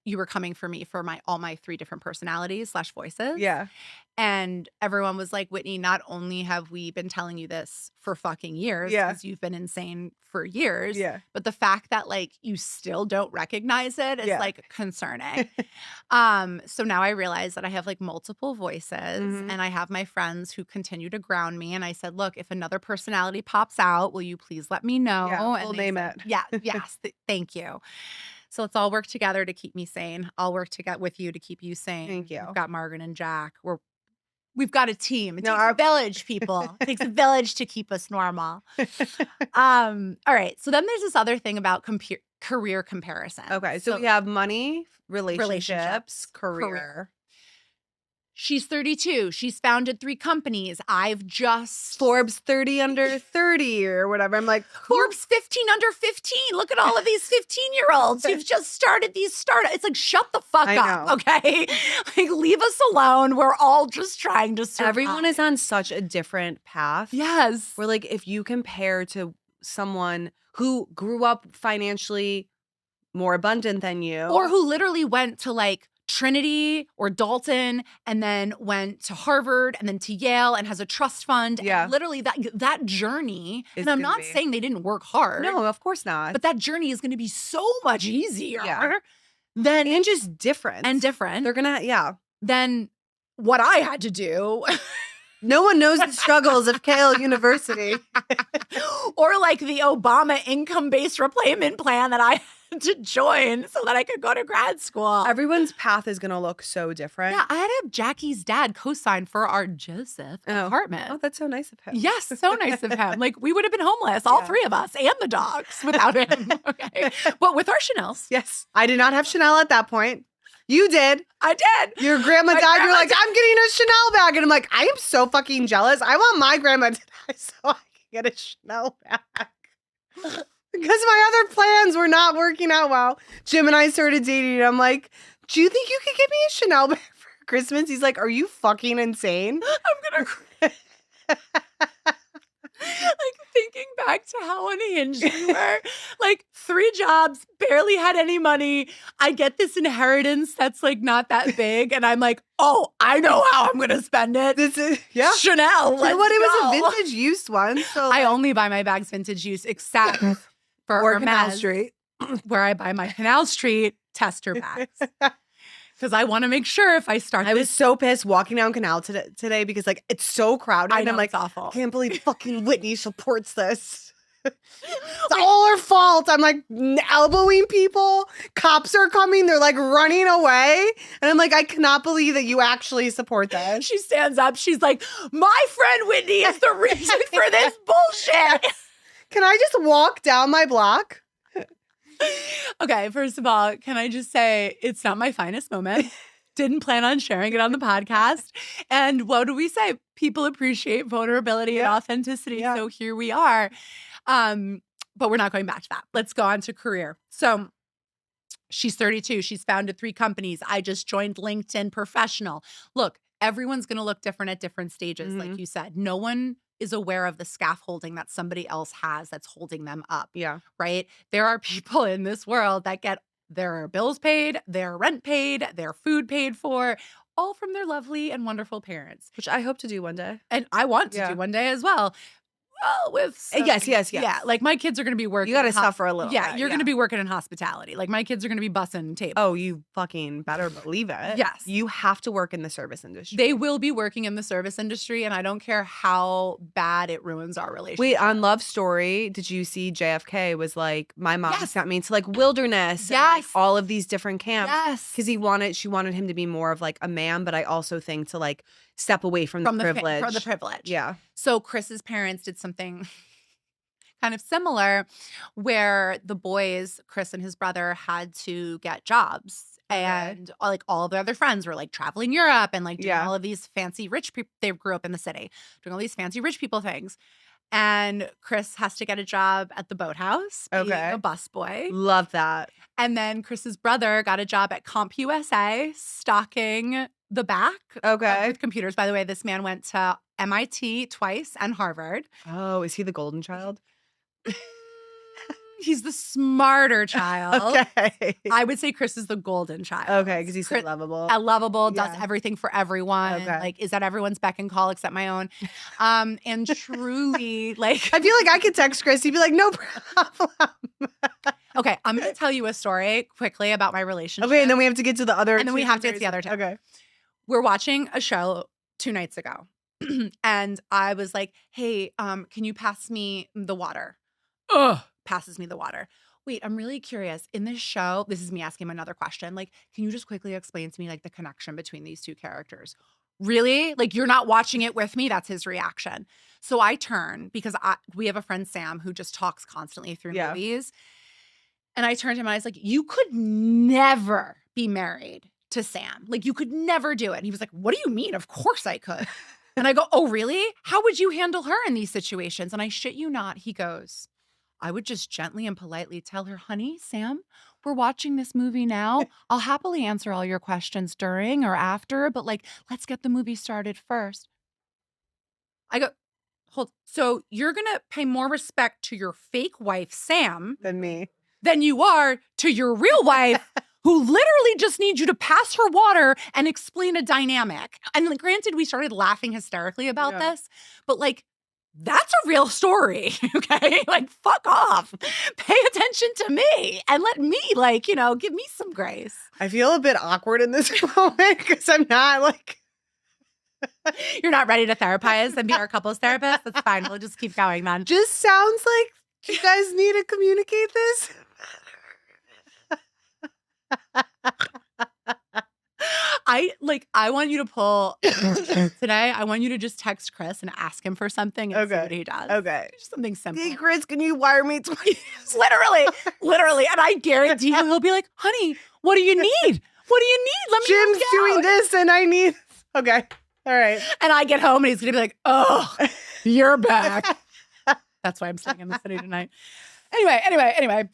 you were coming for me for all my 3 different personalities / voices. Yeah. And everyone was like, Whitney, not only have we been telling you this for fucking years, Yeah. because you've been insane for years, Yeah. but the fact that like you still don't recognize it is Yeah. like concerning. So now I realize that I have like multiple voices Mhm. and I have my friends who continue to ground me. And I said, look, if another personality pops out, will you please let me know? Yeah, And we'll they name said, it. Yeah, yes, thank you. So let's all work together to keep me sane. I'll work together with you to keep you sane. Thank you. We've got Margaret and Jack. We've got a team. It No, takes a village, people. It takes a village to keep us normal. All right. So then there's this other thing about career comparison. Okay. So we have money, relationships, career. career. She's 32. She's founded 3 companies. I've just Forbes 30 under 30 or whatever. I'm like, Forbes 15 under 15. Look at all of these 15-year-olds who've just started these startups. It's like, shut the fuck up, okay? Like, leave us alone. We're all just trying to survive. Everyone is on such a different path. Yes. Where, like, if you compare to someone who grew up financially more abundant than you. Or who literally went to, like, Trinity or Dalton and then went to Harvard and then to Yale and has a trust fund. Yeah. And literally that journey, and I'm not saying they didn't work hard. No, of course not. But that journey is going to be so much easier and just different. And different. They're going to, than what I had to do. No one knows the struggles of Yale University. Or like the Obama income-based repayment plan that I had to join so that I could go to grad school. Everyone's path is going to look so different. Yeah, I had to have Jackie's dad co-sign for our Joseph apartment. Oh, that's so nice of him. Yes, so nice of him. Like, we would have been homeless, all 3 of us, and the dogs without him. Okay. But with our Chanel's. Yes. I did not have Chanel at that point. You did. I did. Your grandma died. You're like, I'm getting a Chanel bag. And I'm like, I am so fucking jealous. I want my grandma to die so I can get a Chanel bag. Because my other plans were not working out well. Jim and I started dating. And I'm like, do you think you could get me a Chanel bag for Christmas? He's like, are you fucking insane? I'm going to... Like, thinking back to how unhinged we were, like 3 jobs, barely had any money. I get this inheritance that's like not that big. And I'm like, oh, I know how I'm going to spend it. This is, Chanel. You know what? It was a vintage used one. So I only buy my bags vintage use except for Canal Street, where I buy my Canal Street tester bags. Because I want to make sure if I start. I was so pissed walking down Canal today because, like, it's so crowded. I know, I'm like, it's awful. I can't believe fucking Whitney supports this. It's all her fault. I'm like elbowing people. Cops are coming. They're like running away. And I'm like, I cannot believe that you actually support this. She stands up. She's like, my friend Whitney is the reason for this bullshit. Can I just walk down my block? Okay, first of all, can I just say it's not my finest moment. Didn't plan on sharing it on the podcast. And what do we say? People appreciate vulnerability and authenticity. Yeah. So here we are. But we're not going back to that. Let's go on to career. So she's 32. She's founded 3 companies. I just joined LinkedIn Professional. Look, everyone's going to look different at different stages. Like you said, no one is aware of the scaffolding that somebody else has that's holding them up. Yeah. Right? There are people in this world that get their bills paid, their rent paid, their food paid for, all from their lovely and wonderful parents. Which I hope to do one day. And I want to do one day as well. Well, with yes. Yeah, like my kids are going to be working. You got to suffer a little. Yeah, bit, you're going to be working in hospitality. Like my kids are going to be bussing tables. Oh, you fucking better believe it. Yes. You have to work in the service industry. They will be working in the service industry, and I don't care how bad it ruins our relationship. Wait, on Love Story, did you see JFK was like, my mom sent me to like wilderness. Yes. And, like, all of these different camps. Yes. Because she wanted him to be more of like a man, but I also think to like step away from the privilege. From the privilege. Yeah. So Chris's parents did something kind of similar where the boys, Chris and his brother, had to get jobs. And like all of their other friends were like traveling Europe and like doing all of these fancy rich people. They grew up in the city doing all these fancy rich people things. And Chris has to get a job at the boathouse, being a busboy. Love that. And then Chris's brother got a job at CompUSA, stocking the back with computers. By the way, this man went to MIT twice and Harvard. Oh, is he the golden child? He's the smarter child. Okay. I would say Chris is the golden child. Okay, because he's so lovable. Lovable, does everything for everyone. Okay. Like, is at everyone's beck and call except my own. And truly, like... I feel like I could text Chris. He'd be like, no problem. Okay, I'm going to tell you a story quickly about my relationship. Okay, and then we have to get to the other And then we have to get to the other two. Okay. We're watching a show 2 nights ago. And I was like, hey, can you pass me the water? Passes me the water. Wait, I'm really curious. In this show, this is me asking him another question. Like, can you just quickly explain to me like the connection between these 2 characters? really? Like, you're not watching it with me? That's his reaction. So I turn because we have a friend, Sam, who just talks constantly through movies. And I turned to him and I was like, you could never be married to Sam. Like, you could never do it. And he was like, what do you mean? Of course I could. And I go, oh, really? How would you handle her in these situations? And I shit you not, he goes, I would just gently and politely tell her, honey, Sam, we're watching this movie now. I'll happily answer all your questions during or after, but like, let's get the movie started first. I go, hold. So you're going to pay more respect to your fake wife, Sam, than me, than you are to your real wife, who literally just needs you to pass her water and explain a dynamic. And like, granted, we started laughing hysterically about this, but like, that's a real story, okay? Like, fuck off. Pay attention to me and let me, like, you know, give me some grace. I feel a bit awkward in this moment because I'm not like... You're not ready to therapize and be our couples therapist? That's fine. We'll just keep going then. Just sounds like you guys need to communicate this. I want you to pull today. I want you to just text Chris and ask him for something and see what he does. Okay. Just something simple. Hey, Chris, can you wire me 20? Literally. And I guarantee you, he'll be like, honey, what do you need? What do you need? Let me Jim's doing this and I need... Okay. All right. And I get home and he's going to be like, oh, you're back. That's why I'm staying in the city tonight. Anyway.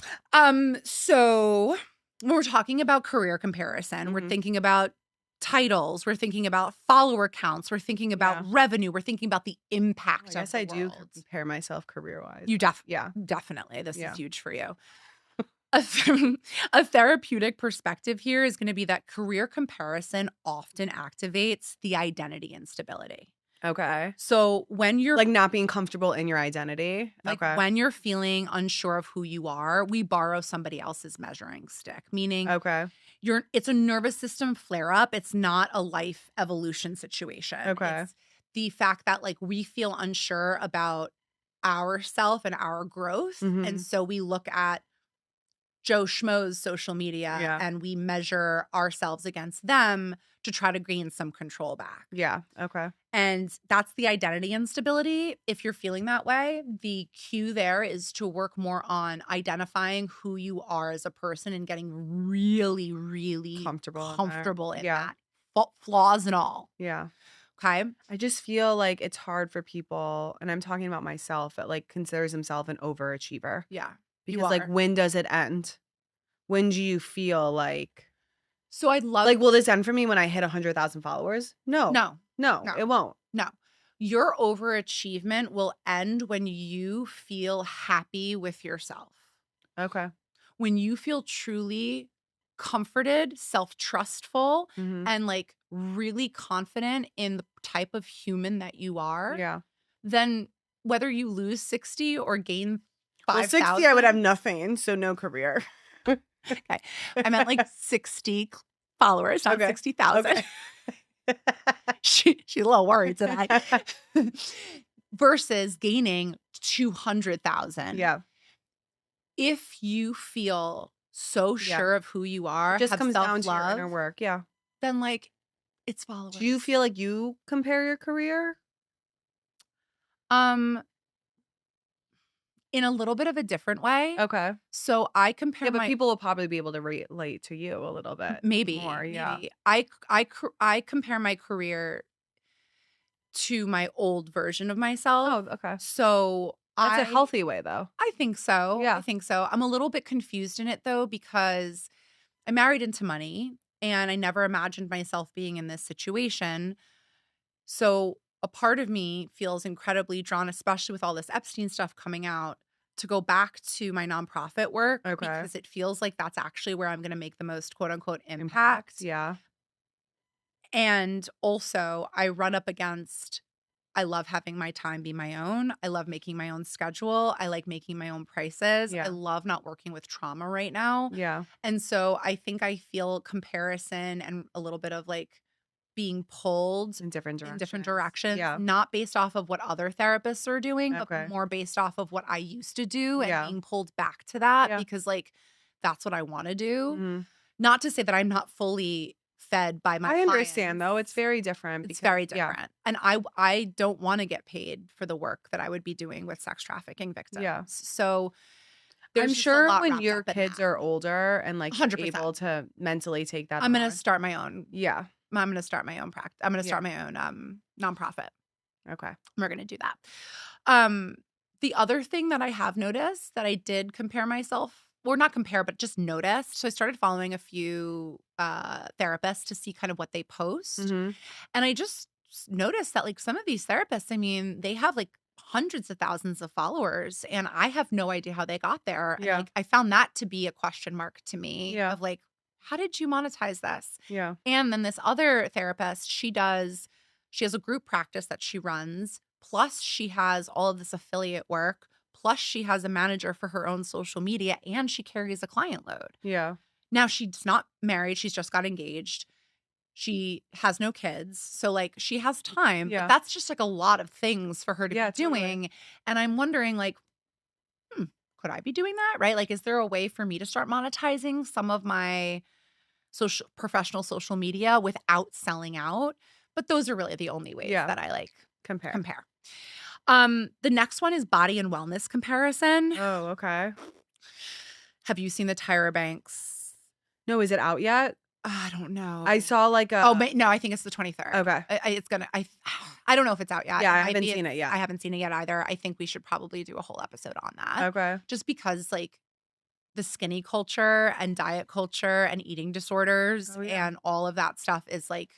So when we're talking about career comparison, we're thinking about titles, we're thinking about follower counts, we're thinking about revenue, we're thinking about the impact of the I do world. compare myself career-wise. You definitely. This is huge for you. A therapeutic perspective here is going to be that career comparison often activates the identity instability. Okay. So when you're like not being comfortable in your identity, when you're feeling unsure of who you are, we borrow somebody else's measuring stick, meaning it's a nervous system flare up. It's not a life evolution situation. It's the fact that like we feel unsure about ourself and our growth. And so we look at Joe Schmo's social media and we measure ourselves against them to try to gain some control back. And that's the identity instability. If you're feeling that way, the cue there is to work more on identifying who you are as a person and getting really, really comfortable in that. Flaws and all. Okay. I just feel like it's hard for people, and I'm talking about myself, that like considers himself an overachiever. Because like, when does it end? When do you feel like... So I'd love... Like, will this end for me when I hit 100,000 followers? No, it won't. No. Your overachievement will end when you feel happy with yourself. Okay. When you feel truly comforted, self-trustful, and like really confident in the type of human that you are, then whether you lose 60 or gain 5,000... Well, 60 I would have nothing, so no career. Okay. I meant like 60 followers, not 60,000. Okay. She's a little worried tonight. Versus gaining 200,000. If you feel so sure of who you are, it just comes down to your self-love, inner work. then like it's followers. Do you feel like you compare your career? In a little bit of a different way. Okay. So I compare but people will probably be able to relate to you a little bit. Maybe more. Maybe. I compare my career to my old version of myself. Oh, okay. So that's a healthy way, though. I think so. Yeah. I think so. I'm a little bit confused in it, though, because I married into money and I never imagined myself being in this situation. So a part of me feels incredibly drawn, especially with all this Epstein stuff coming out, to go back to my nonprofit work because it feels like that's actually where I'm going to make the most quote unquote impact. And also I run up against, I love having my time be my own. I love making my own schedule. I like making my own prices. I love not working with trauma right now. And so I think I feel comparison and a little bit of like being pulled in different directions, not based off of what other therapists are doing, but more based off of what I used to do and being pulled back to that because like that's what I want to do. Not to say that I'm not fully fed by my I understand, though. clients. It's very different It's because very different. And I don't want to get paid for the work that I would be doing with sex trafficking victims. Yeah. So I'm there's just a sure lot when wrapped your up in kids that. are older and, like, you're 100%. able to mentally take that I'm going to on. start my own. Yeah. I'm going to start my own practice. I'm going to Yeah. start my own nonprofit. Okay. We're going to do that. The other thing that I have noticed that I did compare myself, or not compare, but just noticed. So I started following a few therapists to see kind of what they post. Mhm. And I just noticed that like some of these therapists, I mean, they have like hundreds of thousands of followers and I have no idea how they got there. And Yeah. like I found that to be a question mark to me Yeah. of like, how did you monetize this? Yeah. And then this other therapist, she has a group practice that she runs, plus she has all of this affiliate work, plus she has a manager for her own social media, and she carries a client load. Yeah. Now she's not married, she's just got engaged. She has no kids. So like she has time, Yeah. but that's just like a lot of things for her to Yeah, be doing. totally. And I'm wondering like, could I be doing that? Right? Like, is there a way for me to start monetizing some of my professional social media without selling out? But those are really the only ways Yeah. that I like Compare. compare. The next one is body and wellness comparison. Oh, okay. Have you seen the Tyra Banks? No, is it out yet? I don't know. I saw like a Oh, no, I think it's the 23rd. Okay. It's gonna. I don't know if it's out yet. Yeah, It I might haven't be. seen it yet. I haven't seen it yet either. I think we should probably do a whole episode on that. Okay. Just because like the skinny culture and diet culture and eating disorders Oh, yeah. and all of that stuff is like,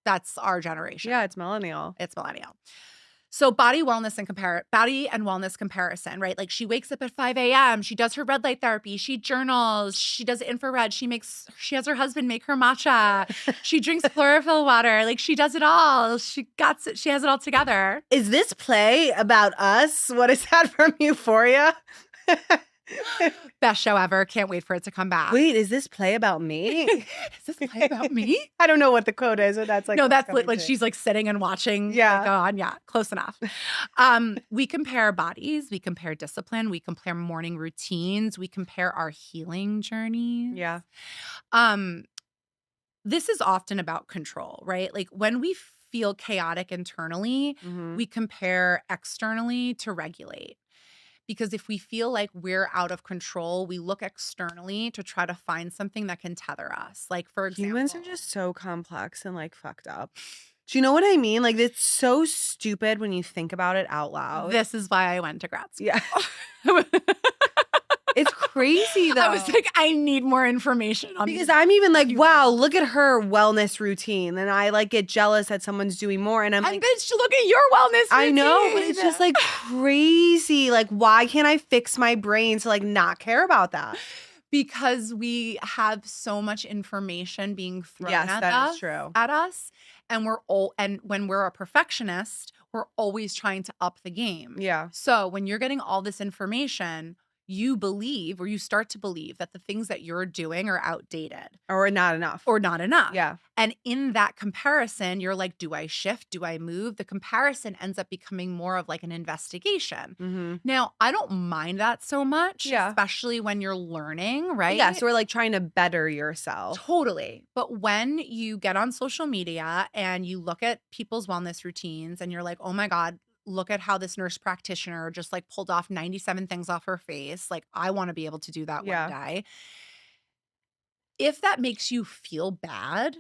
that's our generation. Yeah, it's millennial. It's millennial. So body and wellness comparison, right? Like she wakes up at 5 a.m. She does her red light therapy. She journals. She does infrared. She has her husband make her matcha. She drinks chlorophyll water. Like she does it all. She has it all together. Is this play about us? What is that from Euphoria? Best show ever. Can't wait for it to come back. Wait, is this play about me? Is this play about me? I don't know what the quote is, but that's like No, what's that's coming like to. she's like sitting and watching. Yeah. Go on. Yeah. Close enough. We compare bodies. We compare discipline. We compare morning routines. We compare our healing journeys. Yeah. This is often about control, right? Like when we feel chaotic internally, Mhm. we compare externally to regulate. Because if we feel like we're out of control, we look externally to try to find something that can tether us. Like, for example, Humans are just so complex and like fucked up. Do you know what I mean? Like it's so stupid when you think about it out loud. This is why I went to grad school. Yeah. It's crazy though. I was like, I need more information on Because these. I'm even like, wow, look at her wellness routine. And I like get jealous that someone's doing more. And I'm And like, bitch, look at your wellness I know, but routine. it's just like crazy. Like, why can't I fix my brain to like not care about that? Because we have so much information being thrown Yes, at that us, is true. and when we're a perfectionist, we're always trying to up the game. Yeah. So when you're getting all this information, you believe or you start to believe that the things that you're doing are outdated Or not enough. or not enough. Yeah. And in that comparison, you're like, do I shift? Do I move? The comparison ends up becoming more of like an investigation. Mm-hmm. Now, I don't mind that so much, Yeah. especially when you're learning, right? Yeah. So we're like trying to better yourself. Totally. But when you get on social media and you look at people's wellness routines and you're like, oh my God, look at how this nurse practitioner just like pulled off 97 things off her face. Like, I want to be able to do that Yeah. one day. If that makes you feel bad,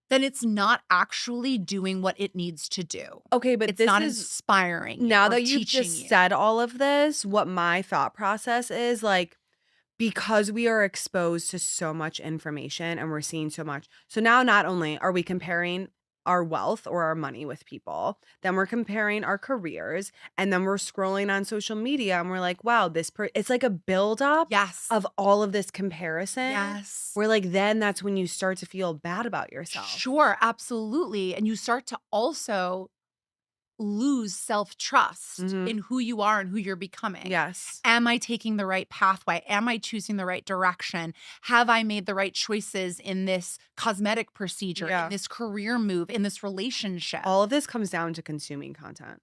then it's not actually doing what it needs to do. Okay, but It's this not is inspiring you now or that you've teaching just you. said all of this, what my thought process is like, because we are exposed to so much information and we're seeing so much. So now not only are we comparing our wealth or our money with people, then we're comparing our careers, and then we're scrolling on social media and we're like, wow, it's like a buildup Yes. of all of this comparison. Yes. Where like then that's when you start to feel bad about yourself. Sure, absolutely. And you start to also lose self-trust Mhm. in who you are and who you're becoming. Yes. Am I taking the right pathway? Am I choosing the right direction? Have I made the right choices in this cosmetic procedure, Yeah. in this career move, in this relationship? All of this comes down to consuming content.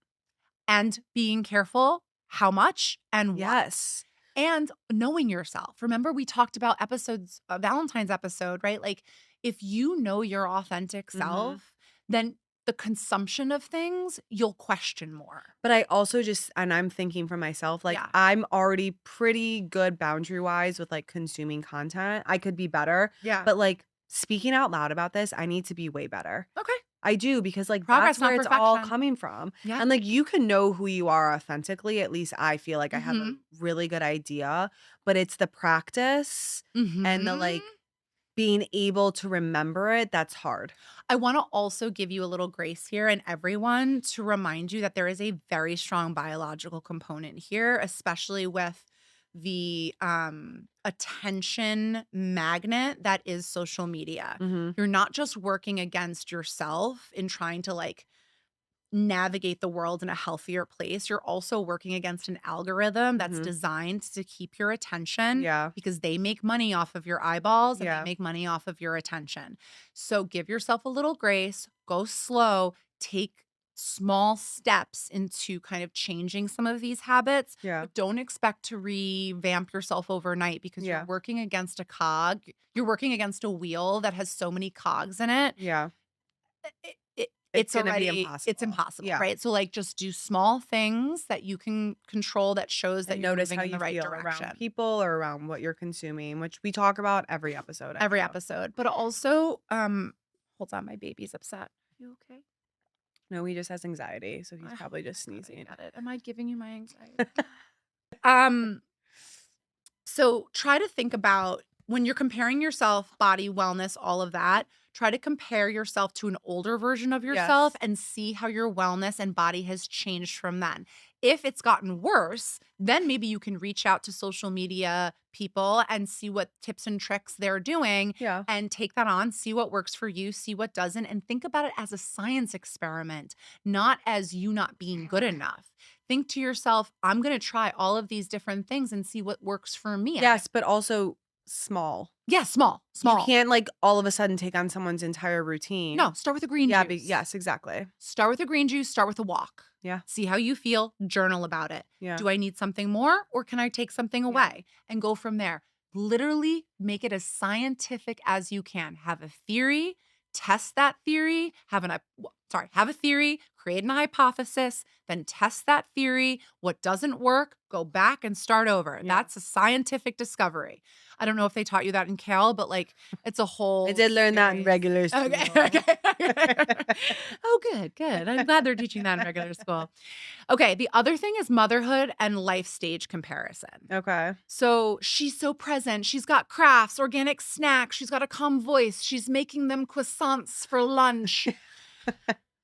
And being careful how much and what. Yes. And knowing yourself. Remember we talked about Valentine's episode, right? Like if you know your authentic self, then the consumption of things, you'll question more. But I also just, and I'm thinking for myself, like Yeah. I'm already pretty good boundary wise with like consuming content. I could be better. Yeah. But like speaking out loud about this, I need to be way better. Okay. I do, because like Progress, that's where not it's all perfection. coming from. Yeah. And like you can know who you are authentically. At least I feel like I have a Mhm. really good idea, but it's the practice and the like being able to remember it that's hard. I want to also give you a little grace here and everyone to remind you that there is a very strong biological component here, especially with the attention magnet that is social media. You're not just working against yourself in trying to like navigate the world in a healthier place. You're also working against an algorithm that's designed to keep your attention because they make money off of your eyeballs and they make money off of your attention. So give yourself a little grace, go slow, take small steps into kind of changing some of these habits. But don't expect to revamp yourself overnight because you're working against a cog. You're working against a wheel that has so many cogs in it. It's gonna already be impossible. It's impossible, right? So like just do small things that you can control that shows that And you're notice moving how in the you right feel direction. around people or around what you're consuming, which we talk about every episode. Every episode. But also, hold on, my baby's upset. You okay? No, he just has anxiety, so he's probably just sneezing. I got it. Am I giving you my anxiety? So try to think about when you're comparing yourself, body, wellness, all of that, try to compare yourself to an older version of yourself and see how your wellness and body has changed from then. If it's gotten worse, then maybe you can reach out to social media people and see what tips and tricks they're doing and take that on, see what works for you, see what doesn't, and think about it as a science experiment, not as you not being good enough. Think to yourself, I'm going to try all of these different things and see what works for me. Yes, but also small. Yeah, small. You can't like all of a sudden take on someone's entire routine. No, start with a green juice. Yes, exactly. Start with a green juice, start with a walk. Yeah. See how you feel, journal about it. Yeah. Do I need something more or can I take something away? And go from there. Literally make it as scientific as you can. Have a theory, test that theory, have a theory, create an hypothesis, then test that theory. What doesn't work, go back and start over. That's a scientific discovery. I don't know if they taught you that in Cal, but like it's a whole I did learn that in regular school. Okay. Oh, good. I'm glad they're teaching that in regular school. Okay, the other thing is motherhood and life stage comparison. Okay. So she's so present. She's got crafts, organic snacks. She's got a calm voice. She's making them croissants for lunch.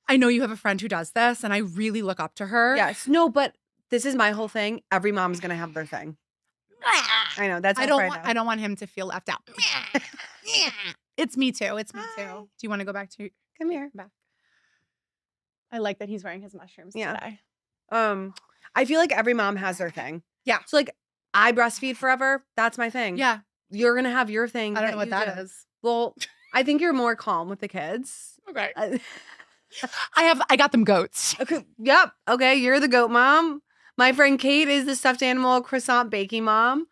I know you have a friend who does this, and I really look up to her. Yes. No, but this is my whole thing. Every mom's going to have their thing. I know. That's I don't want him to feel left out. It's me too. It's me too. Do you want to go back to Come here. back? I like that he's wearing his mushrooms today. I feel like every mom has their thing. Yeah. So like I breastfeed forever. That's my thing. Yeah. You're going to have your thing. I don't know what that is. Well, I think you're more calm with the kids. Okay. I got them goats. Okay. Yep. Okay. You're the goat mom. My friend Kate is the stuffed animal croissant baking mom.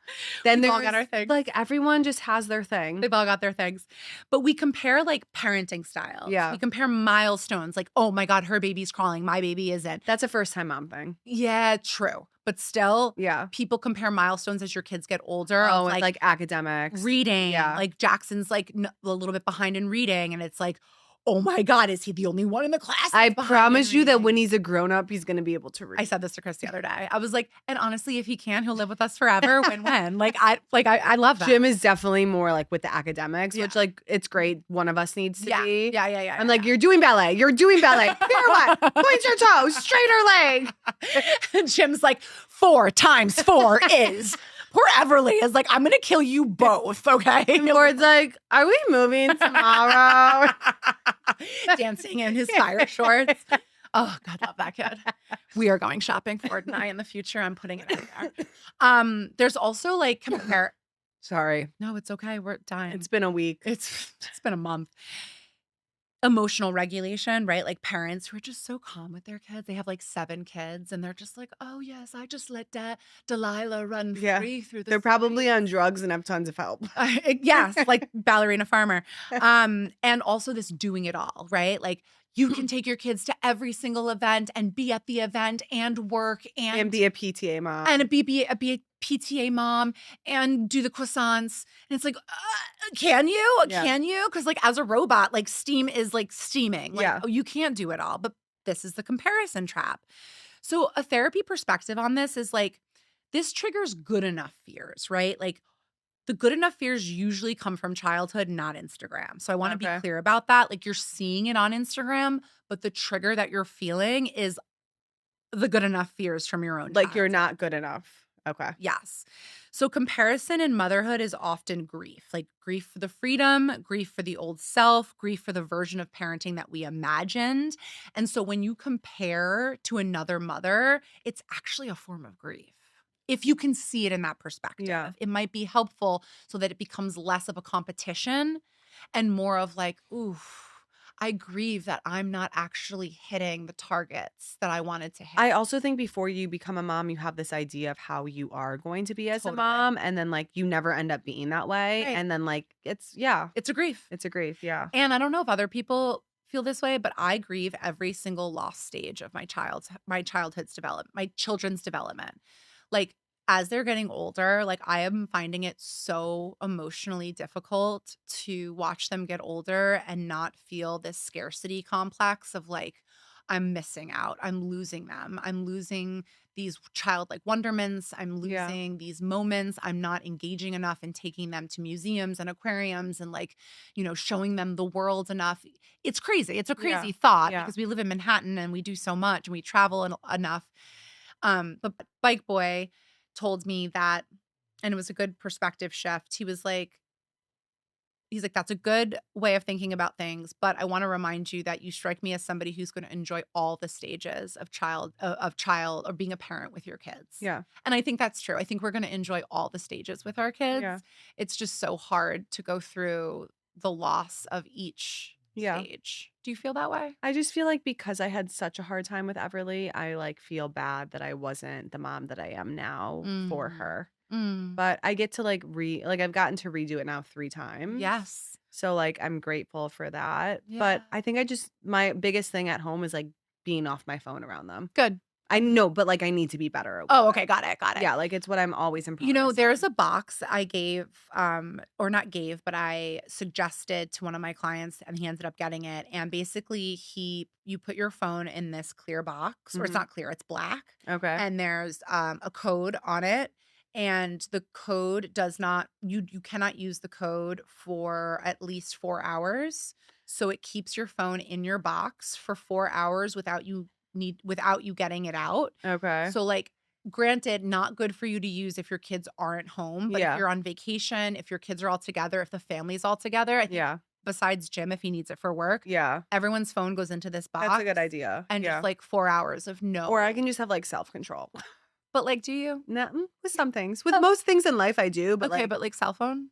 Then We've all got our thing. Like everyone just has their thing. They've all got their things. But we compare like parenting styles. Yeah. We compare milestones. Like, oh my God, her baby's crawling. My baby isn't. That's a first time mom thing. Yeah, true. But still, people compare milestones as your kids get older. Oh, like academics. Reading. Yeah. Like Jackson's like a little bit behind in reading. And it's like, oh my God, is he the only one in the class? I promise you that when he's a grown up, he's going to be able to read. I said this to Chris the other day. I was like, and honestly, if he can, he'll live with us forever. Win-win. I love that. Jim is definitely more like with the academics, which like it's great. One of us needs to be. Yeah. I'm like, you're doing ballet. Pirouette. Point your toe. Straighter leg. And Jim's like, 4 times 4 is. Poor Everly is like, I'm going to kill you both, okay? And Lord's like, are we moving tomorrow? Dancing in his fire shorts. Oh, God, love that kid. We are going shopping, Ford and I, in the future. I'm putting it out there. There's also like Sorry. No, it's okay. We're dying. It's been a week. It's been a month. emotional regulation, right? Like parents who are just so calm with their kids. They have like 7 kids and they're just like, oh, yes, I just let Delilah run Yeah. free through the They're probably on streets. drugs and have tons of help. Yes, like ballerina farmer. And also this doing it all, right? Like you can take your kids to every single event and be at the event and work And be a PTA mom. and be a PTA mom and do the croissants. And it's like, can you? Yeah. Can you? Because like as a robot, like steam is like steaming. Like, Yeah. oh, you can't do it all. But this is the comparison trap. So a therapy perspective on this is like, this triggers good enough fears, right? Like the good enough fears usually come from childhood, not Instagram. So I want to be clear about that. Like you're seeing it on Instagram, but the trigger that you're feeling is the good enough fears from your own Like you're childhood. not good enough. Okay. Yes. So comparison in motherhood is often grief, like grief for the freedom, grief for the old self, grief for the version of parenting that we imagined. And so when you compare to another mother, it's actually a form of grief. If you can see it in that perspective, it might be helpful so that it becomes less of a competition and more of like, ooh, I grieve that I'm not actually hitting the targets that I wanted to hit. I also think before you become a mom, you have this idea of how you are going to be as a Totally. mom. And then like you never end up being that way. Right. And then like it's a grief. It's a grief. Yeah. And I don't know if other people feel this way, but I grieve every single lost stage of my childhood's development, my children's development. Like as they're getting older, like I am finding it so emotionally difficult to watch them get older and not feel this scarcity complex of like, I'm missing out. I'm losing them. I'm losing these childlike wonderments. I'm losing these moments. I'm not engaging enough in taking them to museums and aquariums and like, showing them the world enough. It's crazy. It's a crazy thought because we live in Manhattan and we do so much and we travel enough. But Bike Boy told me that, and it was a good perspective shift. He's like, that's a good way of thinking about things, but I want to remind you that you strike me as somebody who's going to enjoy all the stages of child or being a parent with your kids. Yeah. And I think that's true. I think we're going to enjoy all the stages with our kids. Yeah. It's just so hard to go through the loss of each stage. Do you feel that way? I just feel like because I had such a hard time with Everly, I like feel bad that I wasn't the mom that I am now for her. But I get to like I've gotten to redo it now 3 times. Yes. So like I'm grateful for that. Yeah. But I think my biggest thing at home is like being off my phone around them. Good. I know, but like I need to be better. Oh, okay. Got it. Yeah, like it's what I'm always in progress on. There's a box I gave, or not gave, but I suggested to one of my clients and he ended up getting it. And basically you put your phone in this clear box, or it's not clear, it's black. Okay. And there's a code on it. And the code does not, you cannot use the code for at least 4 hours. So it keeps your phone in your box for 4 hours without you getting it out. Okay. So like, granted, not good for you to use if your kids aren't home, but if you're on vacation, if your kids are all together, if the family's all together, I think besides Jim, if he needs it for work, everyone's phone goes into this box. That's a good idea. And just like 4 hours of no. Or I can just have like self-control. But like, do you? No, with some things. With most things in life I do, but okay, but like cell phone?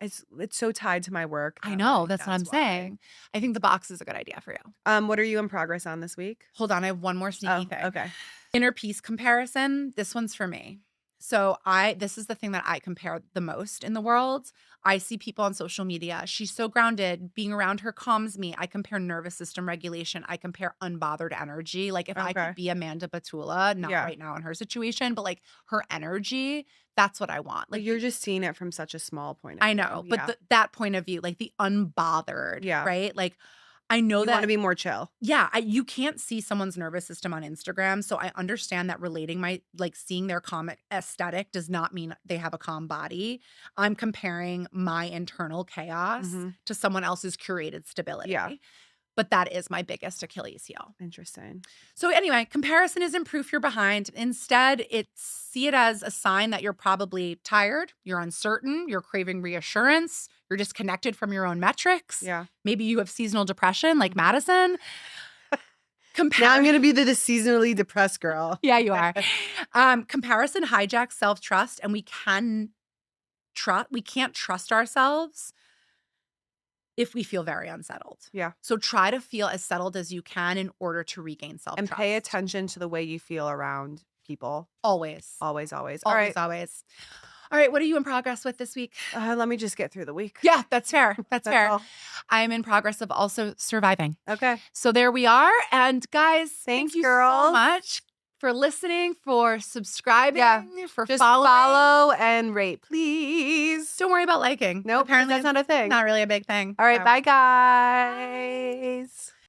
It's so tied to my work. I know, that's what I'm saying. I think the box is a good idea for you. What are you in progress on this week? Hold on, I have one more sneaky thing. Okay. Inner peace comparison. This one's for me. So this is the thing that I compare the most in the world. I see people on social media. She's so grounded. Being around her calms me. I compare nervous system regulation. I compare unbothered energy. Like if I could be Amanda Batula, not right now in her situation, but like her energy, that's what I want. Like you're just seeing it from such a small point of view. I know, but that point of view, like the unbothered, right? Like I know you want to be more chill. Yeah, you can't see someone's nervous system on Instagram, so I understand that seeing their calm aesthetic does not mean they have a calm body. I'm comparing my internal chaos to someone else's curated stability. Yeah. But that is my biggest Achilles heel. Interesting. So anyway, comparison isn't proof you're behind. Instead, see it as a sign that you're probably tired, you're uncertain, you're craving reassurance, you're disconnected from your own metrics. Yeah. Maybe you have seasonal depression like Madison. Now I'm going to be the seasonally depressed girl. Yeah, you are. Comparison hijacks self-trust, and we can't trust ourselves if we feel very unsettled. Yeah. So try to feel as settled as you can in order to regain self-trust. And pay attention to the way you feel around people. Always. Always, always. Always, All right. always. All right, what are you in progress with this week? Let me just get through the week. Yeah, that's fair. That's fair. all. I'm in progress of also surviving. Okay. So there we are. And guys, Thanks, thank you girls. so much for listening, for subscribing, for Just following. follow and rate, please. Don't worry about liking. Nope, Apparently that's not a thing. not really a big thing. All right, So. bye, guys.